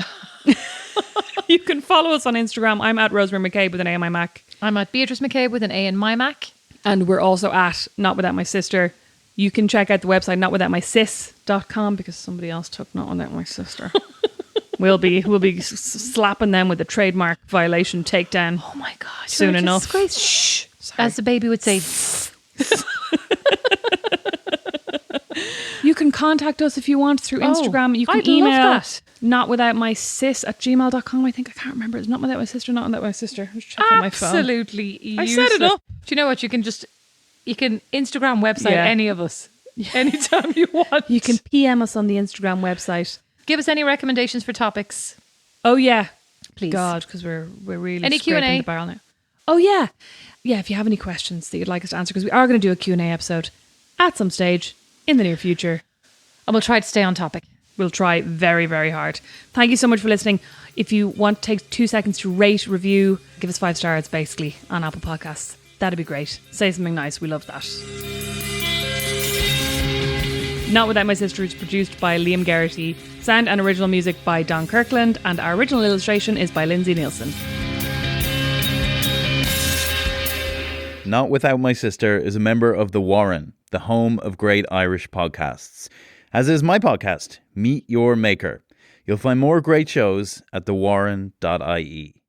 You can follow us on Instagram. I'm at Rosemary McCabe with an A on my Mac. I'm at Beatrice McCabe with an A in my Mac. And we're also at Not Without My Sister. You can check out the website notwithoutmysis.com because somebody else took Not Without My Sister. We'll be slapping them with a trademark violation takedown. Oh my God. Soon enough. Shh. As the baby would say. You can contact us if you want through Instagram. You can I'd email love that. notwithoutmysis@gmail.com. I think, I can't remember. It's not without my sister, not without my sister. Let's check on my phone. Absolutely I set it up. Do you know what? You can Instagram website any of us anytime you want. You can PM us on the Instagram website. Give us any recommendations for topics. Oh yeah, please. God, because we're really any scraping Q&A? the barrel now. Oh yeah, yeah. If you have any questions that you'd like us to answer, because we are going to do a Q&A episode at some stage in the near future, and we'll try to stay on topic. We'll try very, very hard. Thank you so much for listening. If you want to take 2 seconds to rate, review, give us 5 stars basically on Apple Podcasts, that'd be great. Say something nice. We love that. Not Without My Sister is produced by Liam Geraghty. Sound and original music by Don Kirkland, and our original illustration is by Lindsay Nielsen. Not Without My Sister is a member of The Warren, the home of great Irish podcasts. As is my podcast, Meet Your Maker. You'll find more great shows at thewarren.ie.